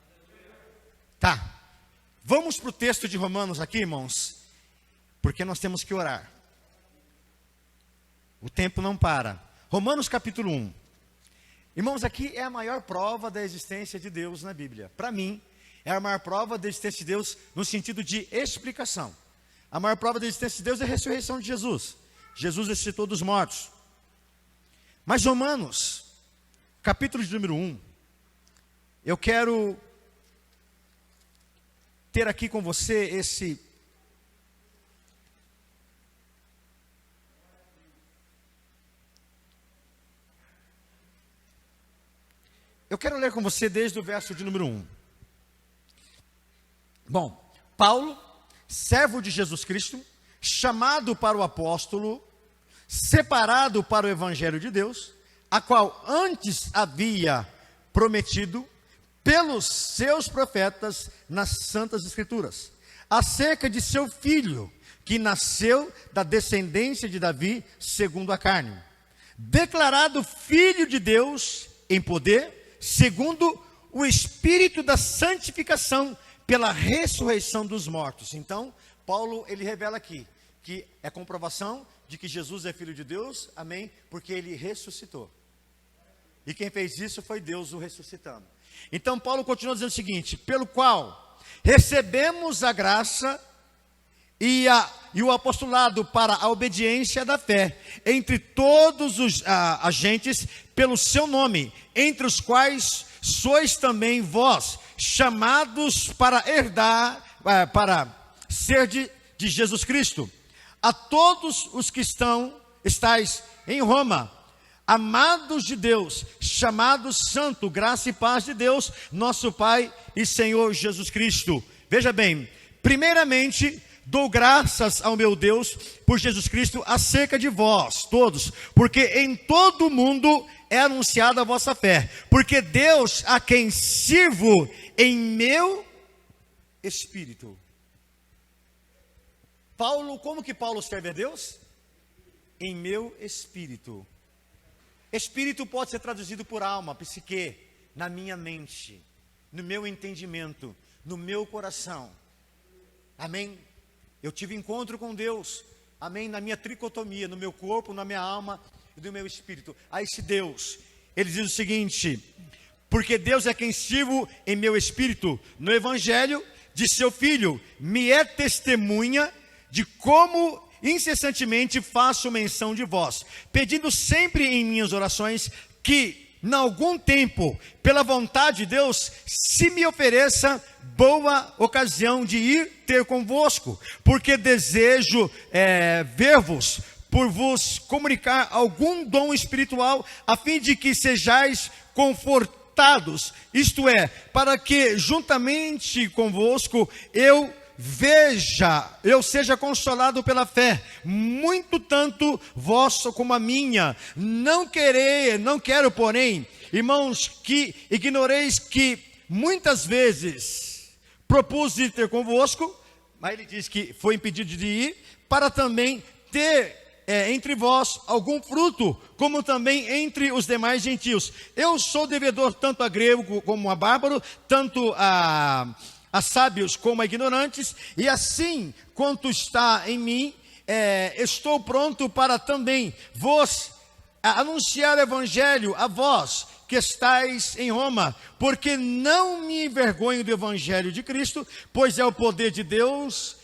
Tá. Vamos para o texto de Romanos aqui, irmãos, porque nós temos que orar. O tempo não para. Romanos capítulo 1. Irmãos, aqui é a maior prova da existência de Deus na Bíblia. Para mim, é a maior prova da existência de Deus no sentido de explicação. A maior prova da existência de Deus é a ressurreição de Jesus. Jesus ressuscitou dos mortos. Mas Romanos, capítulo de número 1, eu quero ter aqui com você eu quero ler com você desde o verso de número 1. Bom, Paulo, servo de Jesus Cristo, chamado para o apóstolo, separado para o evangelho de Deus, a qual antes havia prometido pelos seus profetas nas santas escrituras, acerca de seu filho, que nasceu da descendência de Davi, segundo a carne, declarado filho de Deus em poder, segundo o Espírito da santificação, pela ressurreição dos mortos. Então, Paulo, ele revela aqui, que é comprovação de que Jesus é filho de Deus, amém, porque ele ressuscitou. E quem fez isso foi Deus o ressuscitando. Então Paulo continua dizendo o seguinte, pelo qual recebemos a graça e o apostolado para a obediência da fé, entre todos os agentes, pelo seu nome, entre os quais sois também vós, chamados para herdar, para ser de Jesus Cristo. A todos os que estáis em Roma, amados de Deus, chamados santo, graça e paz de Deus, nosso Pai e Senhor Jesus Cristo. Veja bem, primeiramente, dou graças ao meu Deus por Jesus Cristo acerca de vós, todos, porque em todo o mundo é anunciada a vossa fé, porque Deus a quem sirvo em meu espírito. Paulo, como que Paulo serve a Deus? Em meu espírito. Espírito pode ser traduzido por alma, psique, na minha mente, no meu entendimento, no meu coração. Amém? Eu tive encontro com Deus, amém, na minha tricotomia, no meu corpo, na minha alma e no meu espírito. A esse Deus, ele diz o seguinte: porque Deus é quem sirvo em meu espírito, no evangelho de seu Filho, me é testemunha de como incessantemente faço menção de vós, pedindo sempre em minhas orações que, em algum tempo, pela vontade de Deus, se me ofereça boa ocasião de ir ter convosco, porque desejo ver-vos, por vos comunicar algum dom espiritual, a fim de que sejais confortados, isto é, para que juntamente convosco eu seja consolado pela fé, muito tanto vossa como a minha. Não quero, porém, irmãos, que ignoreis que muitas vezes propus ir ter convosco, mas ele diz que foi impedido de ir, para também ter entre vós algum fruto, como também entre os demais gentios. Eu sou devedor tanto a grego como a bárbaro, tanto a sábios como a ignorantes, e assim quanto está em mim, estou pronto para também vos anunciar o evangelho a vós que estáis em Roma, porque não me envergonho do evangelho de Cristo, pois é o poder de Deus,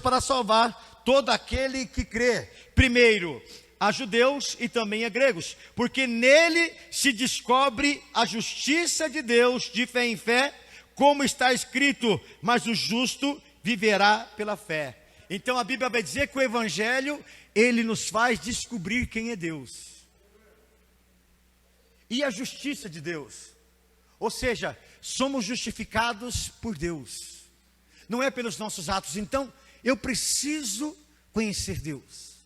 para salvar todo aquele que crê, primeiro a judeus e também a gregos, porque nele se descobre a justiça de Deus de fé em fé, como está escrito, mas o justo viverá pela fé. Então a Bíblia vai dizer que o evangelho, ele nos faz descobrir quem é Deus. E a justiça de Deus. Ou seja, somos justificados por Deus. Não é pelos nossos atos. Então, eu preciso conhecer Deus.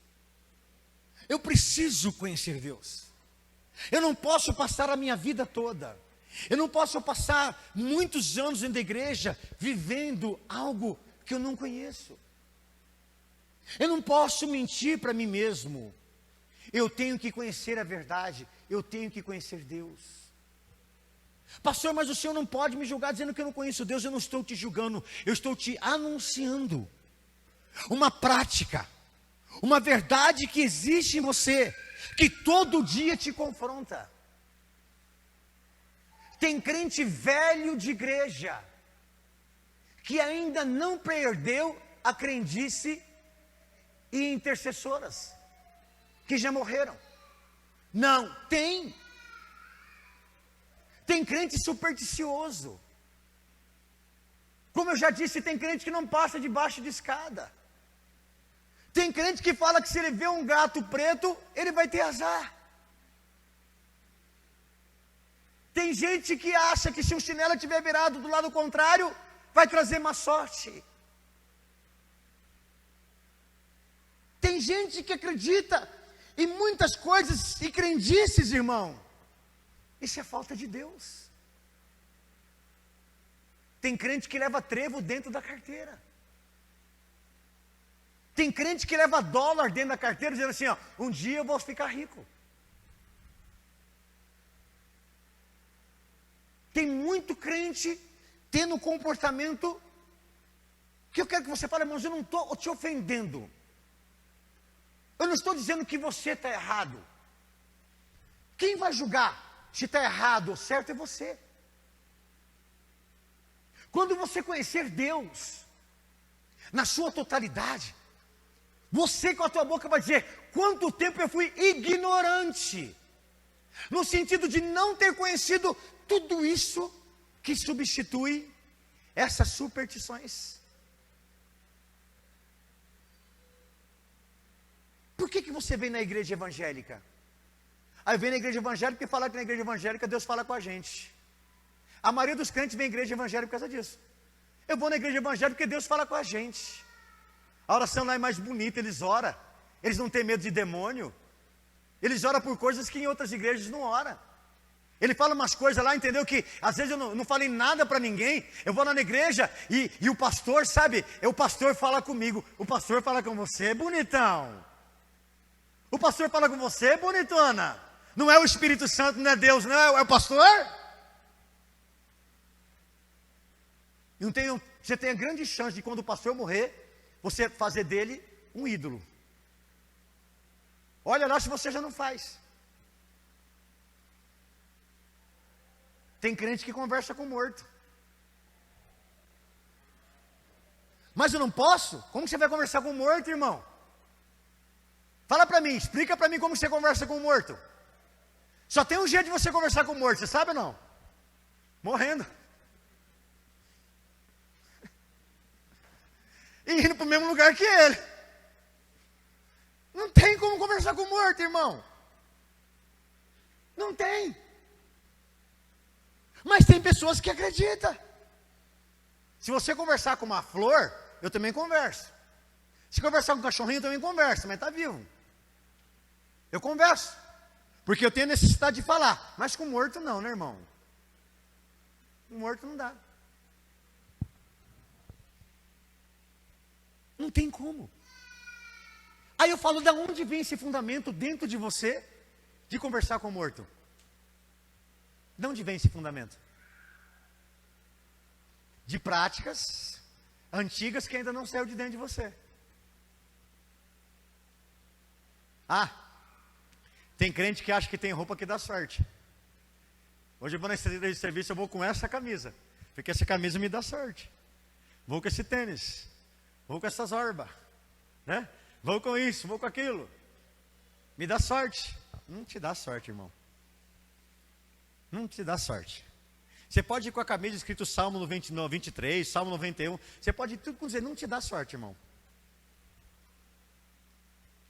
Eu preciso conhecer Deus. Eu não posso passar a minha vida toda. Eu não posso passar muitos anos dentro da igreja vivendo algo que eu não conheço. Eu não posso mentir para mim mesmo. Eu tenho que conhecer a verdade. Eu tenho que conhecer Deus. Pastor, mas o senhor não pode me julgar dizendo que eu não conheço Deus. Eu não estou te julgando. Eu estou te anunciando uma prática, uma verdade que existe em você, que todo dia te confronta. Tem crente velho de igreja que ainda não perdeu a crendice e intercessoras que já morreram. Não, tem crente supersticioso. Como eu já disse, tem crente que não passa debaixo de escada. Tem crente que fala que se ele vê um gato preto, ele vai ter azar. Tem gente que acha que se o chinelo estiver virado do lado contrário, vai trazer má sorte. Tem gente que acredita em muitas coisas e crendices, irmão. Isso é falta de Deus. Tem crente que leva trevo dentro da carteira. Tem crente que leva dólar dentro da carteira, dizendo assim, ó, um dia eu vou ficar rico. Tem muito crente tendo um comportamento que eu quero que você fale, irmãos, eu não estou te ofendendo. Eu não estou dizendo que você está errado. Quem vai julgar se está errado ou certo é você. Quando você conhecer Deus na sua totalidade, você com a tua boca vai dizer, quanto tempo eu fui ignorante, no sentido de não ter conhecido tudo isso que substitui essas superstições. Por que você vem na igreja evangélica? Aí vem na igreja evangélica porque falar que na igreja evangélica Deus fala com a gente. A maioria dos crentes vem à igreja evangélica por causa disso. Eu vou na igreja evangélica porque Deus fala com a gente. A oração lá é mais bonita, eles oram. Eles não têm medo de demônio. Eles oram por coisas que em outras igrejas não oram. Ele fala umas coisas lá, entendeu? Que às vezes eu não falei nada para ninguém. Eu vou lá na igreja e o pastor, sabe? O pastor fala comigo. O pastor fala com você, bonitão. O pastor fala com você, bonitona. Não é o Espírito Santo, não é Deus, não é o pastor? Você tem a grande chance de quando o pastor morrer, você fazer dele um ídolo. Olha lá se você já não faz. Tem crente que conversa com o morto. Mas eu não posso? Como você vai conversar com o morto, irmão? Fala para mim, explica para mim como você conversa com o morto. Só tem um jeito de você conversar com o morto, você sabe ou não? Morrendo. E indo para o mesmo lugar que ele. Não tem como conversar com o morto, irmão. Não tem. Mas tem pessoas que acreditam. Se você conversar com uma flor, eu também converso. Se conversar com um cachorrinho, eu também converso, mas está vivo. Eu converso. Porque eu tenho necessidade de falar. Mas com morto não, né, irmão? Com morto não dá. Não tem como. Aí eu falo, de onde vem esse fundamento dentro de você de conversar com o morto? De onde vem esse fundamento? De práticas antigas que ainda não saiu de dentro de você. Tem crente que acha que tem roupa que dá sorte. Hoje eu vou na estrada de serviço, eu vou com essa camisa, porque essa camisa me dá sorte. Vou com esse tênis, vou com essas orbas, né? Vou com isso, vou com aquilo. Me dá sorte. Não te dá sorte, irmão. Não te dá sorte. Você pode ir com a camisa escrito Salmo 99, 23, Salmo 91. Você pode ir tudo com dizer, não te dá sorte, irmão.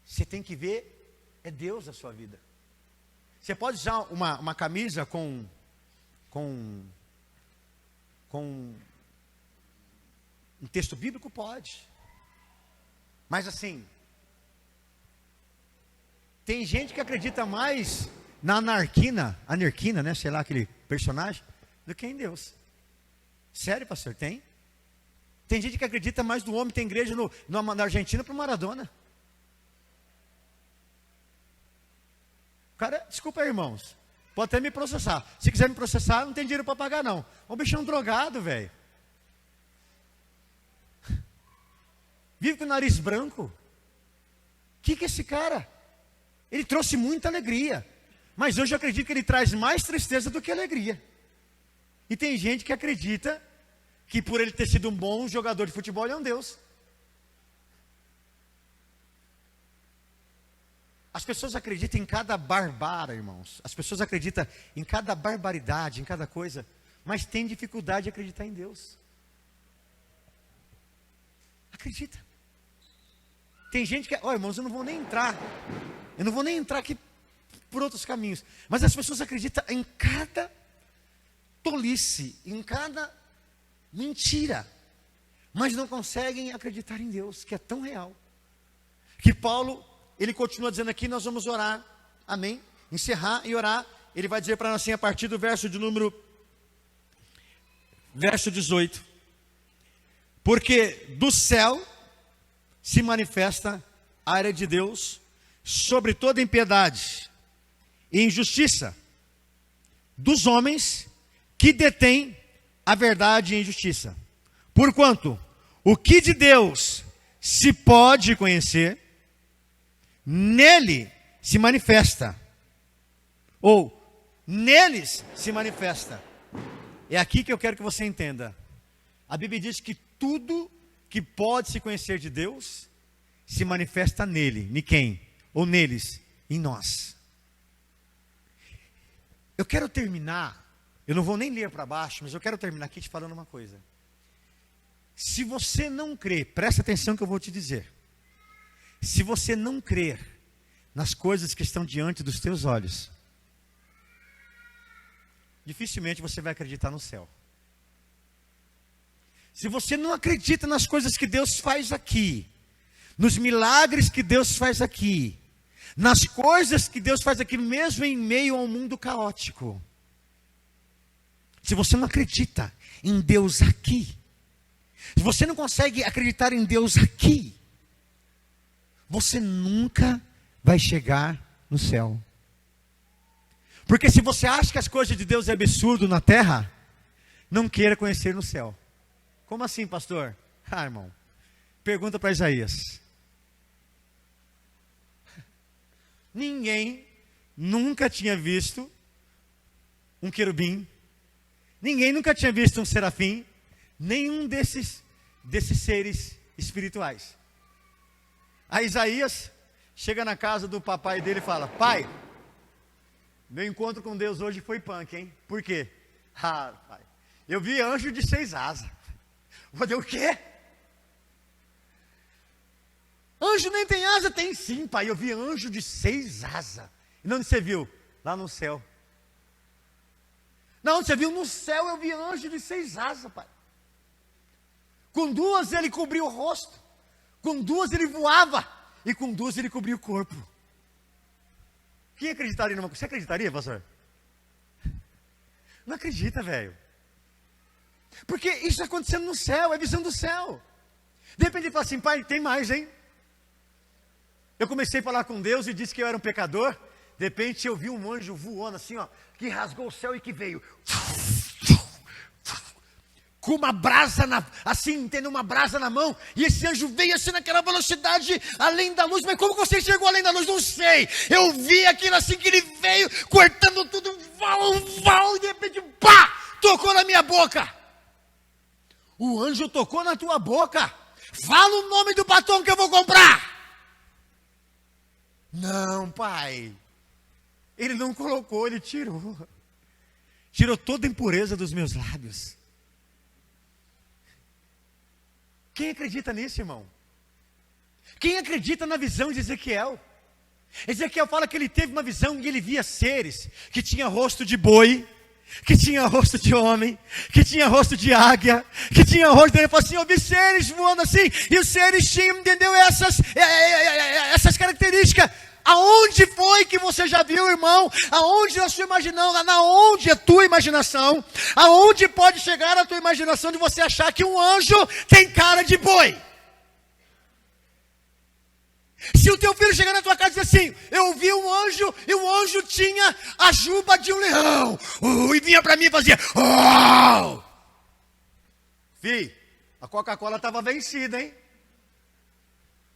Você tem que ver, é Deus a sua vida. Você pode usar uma camisa com um texto bíblico? Pode. Mas assim, tem gente que acredita mais na anarquina, né, sei lá, aquele personagem, do que em Deus. Sério, pastor, tem? Tem gente que acredita mais do homem, tem igreja na Argentina para o Maradona. O cara, desculpa aí, irmãos, pode até me processar. Se quiser me processar, não tem dinheiro para pagar não. O bicho é um drogado, velho. Vive com o nariz branco. O que é esse cara? Ele trouxe muita alegria. Mas hoje eu acredito que ele traz mais tristeza do que alegria. E tem gente que acredita que por ele ter sido um bom jogador de futebol, ele é um Deus. As pessoas acreditam em cada barbara, irmãos. As pessoas acreditam em cada barbaridade, em cada coisa. Mas tem dificuldade de acreditar em Deus. Acredita. Tem gente que... irmãos, eu não vou nem entrar. Eu não vou nem entrar aqui por outros caminhos. Mas as pessoas acreditam em cada tolice, em cada mentira. Mas não conseguem acreditar em Deus, que é tão real. Que Paulo, ele continua dizendo aqui, nós vamos orar. Amém? Encerrar e orar. Ele vai dizer para nós assim, a partir do verso 18. Porque do céu se manifesta a ira de Deus sobre toda impiedade e injustiça dos homens que detêm a verdade e a injustiça. Porquanto o que de Deus se pode conhecer, nele se manifesta, ou neles se manifesta. É aqui que eu quero que você entenda. A Bíblia diz que tudo que pode se conhecer de Deus se manifesta nele. Em quem? Ou neles? Em nós. Eu quero terminar, eu não vou nem ler para baixo, mas eu quero terminar aqui te falando uma coisa. Se você não crê, presta atenção que eu vou te dizer. Se você não crer nas coisas que estão diante dos teus olhos, dificilmente você vai acreditar no céu. Se você não acredita nas coisas que Deus faz aqui, nos milagres que Deus faz aqui, nas coisas que Deus faz aqui, mesmo em meio a um mundo caótico, se você não acredita em Deus aqui, se você não consegue acreditar em Deus aqui, você nunca vai chegar no céu. Porque se você acha que as coisas de Deus é absurdo na terra, não queira conhecer no céu. Como assim, pastor? Ah, irmão, pergunta para Isaías. Ninguém nunca tinha visto um querubim, ninguém nunca tinha visto um serafim, nenhum desses seres espirituais. Aí Isaías chega na casa do papai dele e fala: pai, meu encontro com Deus hoje foi punk, hein? Por quê? Ah, pai, eu vi anjo de 6 asas. Eu falei: o quê? Anjo nem tem asa? Tem sim, pai, eu vi anjo de 6 asas. E onde você viu? Lá no céu. Não, onde você viu? No céu eu vi anjo de 6 asas, pai. Com 2 ele cobria o rosto, com 2 ele voava, e com 2 ele cobria o corpo. Quem acreditaria numa coisa? Você acreditaria, pastor? Não acredita, velho. Porque isso está acontecendo no céu, é visão do céu. De repente ele fala assim: pai, tem mais, hein? Eu comecei a falar com Deus e disse que eu era um pecador. De repente eu vi um anjo voando assim, ó, que rasgou o céu e que veio com uma brasa, assim, tendo uma brasa na mão, e esse anjo veio assim naquela velocidade, além da luz. Mas como você chegou além da luz? Não sei, eu vi aquilo assim, que ele veio, cortando tudo, e de repente, pá, tocou na minha boca. O anjo tocou na tua boca, fala o nome do batom que eu vou comprar. Não, pai, ele não colocou, ele tirou toda a impureza dos meus lábios. Quem acredita nisso, irmão? Quem acredita na visão de Ezequiel? Ezequiel fala que ele teve uma visão e ele via seres que tinha rosto de boi, que tinha rosto de homem, que tinha rosto de águia, que tinha rosto... Ele falou assim: eu vi seres voando assim, e os seres tinham, entendeu, essas características. Aonde foi que você já viu, irmão? Aonde na sua imaginação, aonde é a tua imaginação? Aonde pode chegar a tua imaginação de você achar que um anjo tem cara de boi? Se o teu filho chegar na tua casa e dizer assim: eu vi um anjo, e o anjo tinha a juba de um leão, e vinha para mim e fazia: oh! Fih, a Coca-Cola estava vencida, hein?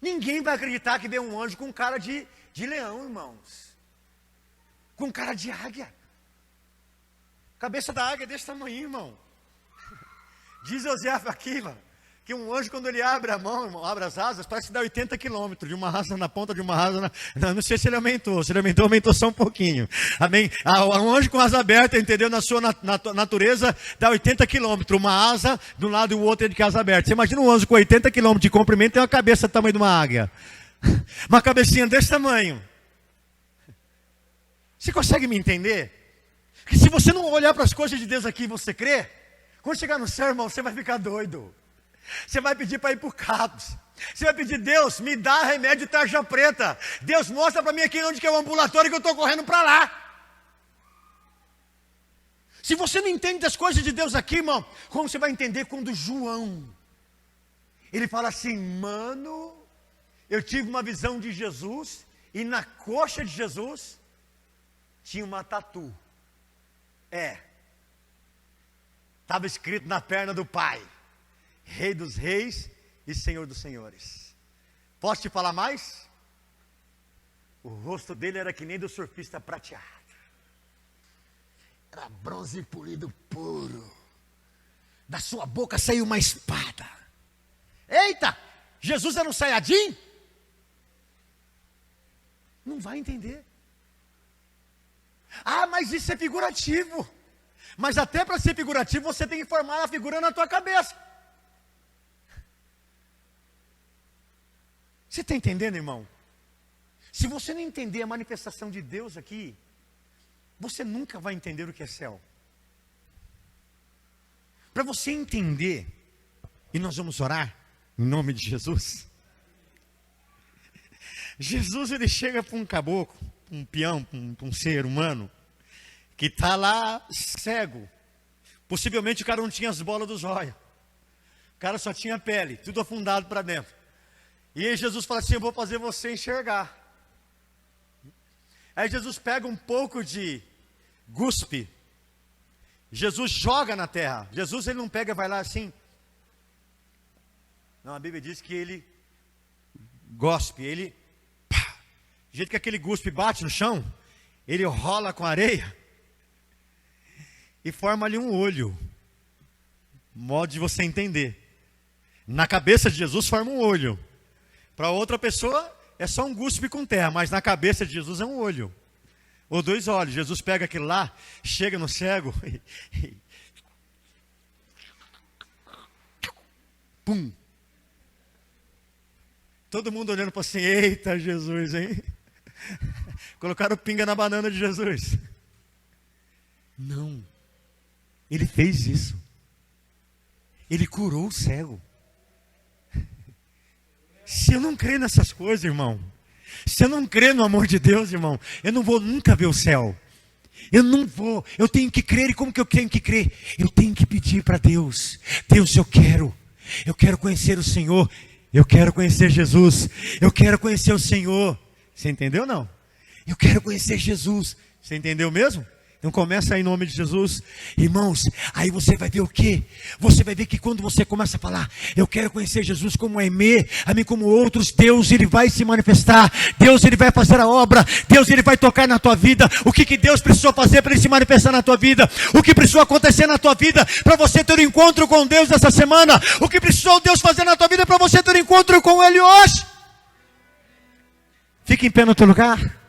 Ninguém vai acreditar que vê um anjo com cara de leão, irmãos. Com cara de águia. Cabeça da águia é desse tamanho, irmão. Diz Oséias aqui, mano, que um anjo, quando ele abre a mão, irmão, abre as asas, parece que dá 80 quilômetros, de uma asa na ponta, de uma asa na... Não sei se ele aumentou. Se ele aumentou só um pouquinho. Amém? Um anjo com asa aberta, entendeu? Na sua natureza, dá 80 quilômetros. Uma asa de um lado e o outro é de asa aberta. Você imagina um anjo com 80 quilômetros de comprimento, tem uma cabeça do tamanho de uma águia. Uma cabecinha desse tamanho. Você consegue me entender? Que se você não olhar para as coisas de Deus aqui e você crer, quando chegar no céu, irmão, você vai ficar doido. Você vai pedir para ir para o CAPS. Você vai pedir: Deus, me dá remédio de tarja preta. Deus, mostra para mim aqui onde que é o ambulatório, que eu estou correndo para lá. Se você não entende das coisas de Deus aqui, irmão, como você vai entender quando João, ele fala assim: mano, eu tive uma visão de Jesus, e na coxa de Jesus tinha uma tatu. Estava escrito na perna do Pai: Rei dos Reis e Senhor dos Senhores. Posso te falar mais? O rosto dele era que nem do surfista prateado. Era bronze polido puro. Da sua boca saiu uma espada. Eita! Jesus era um Sayajin? Não vai entender. Ah, mas isso é figurativo. Mas até para ser figurativo, você tem que formar a figura na tua cabeça. Você está entendendo, irmão? Se você não entender a manifestação de Deus aqui, você nunca vai entender o que é céu. Para você entender, e nós vamos orar em nome de Jesus. Jesus, ele chega para um caboclo, um peão, para um ser humano, que está lá cego. Possivelmente o cara não tinha as bolas dos olhos. O cara só tinha pele, tudo afundado para dentro. E aí Jesus fala assim: eu vou fazer você enxergar. Aí Jesus pega um pouco de guspe. Jesus joga na terra. Jesus, ele não pega e vai lá assim. Não, a Bíblia diz que ele gospe, ele, pá, do jeito que aquele guspe bate no chão, ele rola com areia e forma ali um olho. Modo de você entender. Na cabeça de Jesus forma um olho. Para outra pessoa é só um guspe com terra, mas na cabeça de Jesus é um olho. Ou 2 olhos. Jesus pega aquilo lá, chega no cego e pum. Todo mundo olhando para assim, eita Jesus, hein? Colocaram pinga na banana de Jesus. Não. Ele fez isso. Ele curou o cego. Se eu não crer nessas coisas, irmão, se eu não crer no amor de Deus, irmão, eu não vou nunca ver o céu. Eu não vou, eu tenho que crer. E como que eu tenho que crer? Eu tenho que pedir para Deus. Deus, eu quero conhecer o Senhor. Eu quero conhecer Jesus. Eu quero conhecer o Senhor. Você entendeu ou não? Eu quero conhecer Jesus. Você entendeu mesmo? Então começa aí em nome de Jesus. Irmãos, aí você vai ver o quê? Você vai ver que quando você começa a falar, eu quero conhecer Jesus como Aimee, a mim como outros, Deus, ele vai se manifestar. Deus, ele vai fazer a obra. Deus, ele vai tocar na tua vida. O que Deus precisou fazer para ele se manifestar na tua vida? O que precisou acontecer na tua vida para você ter um encontro com Deus essa semana? O que precisou Deus fazer na tua vida para você ter um encontro com Ele hoje? Fique em pé no teu lugar.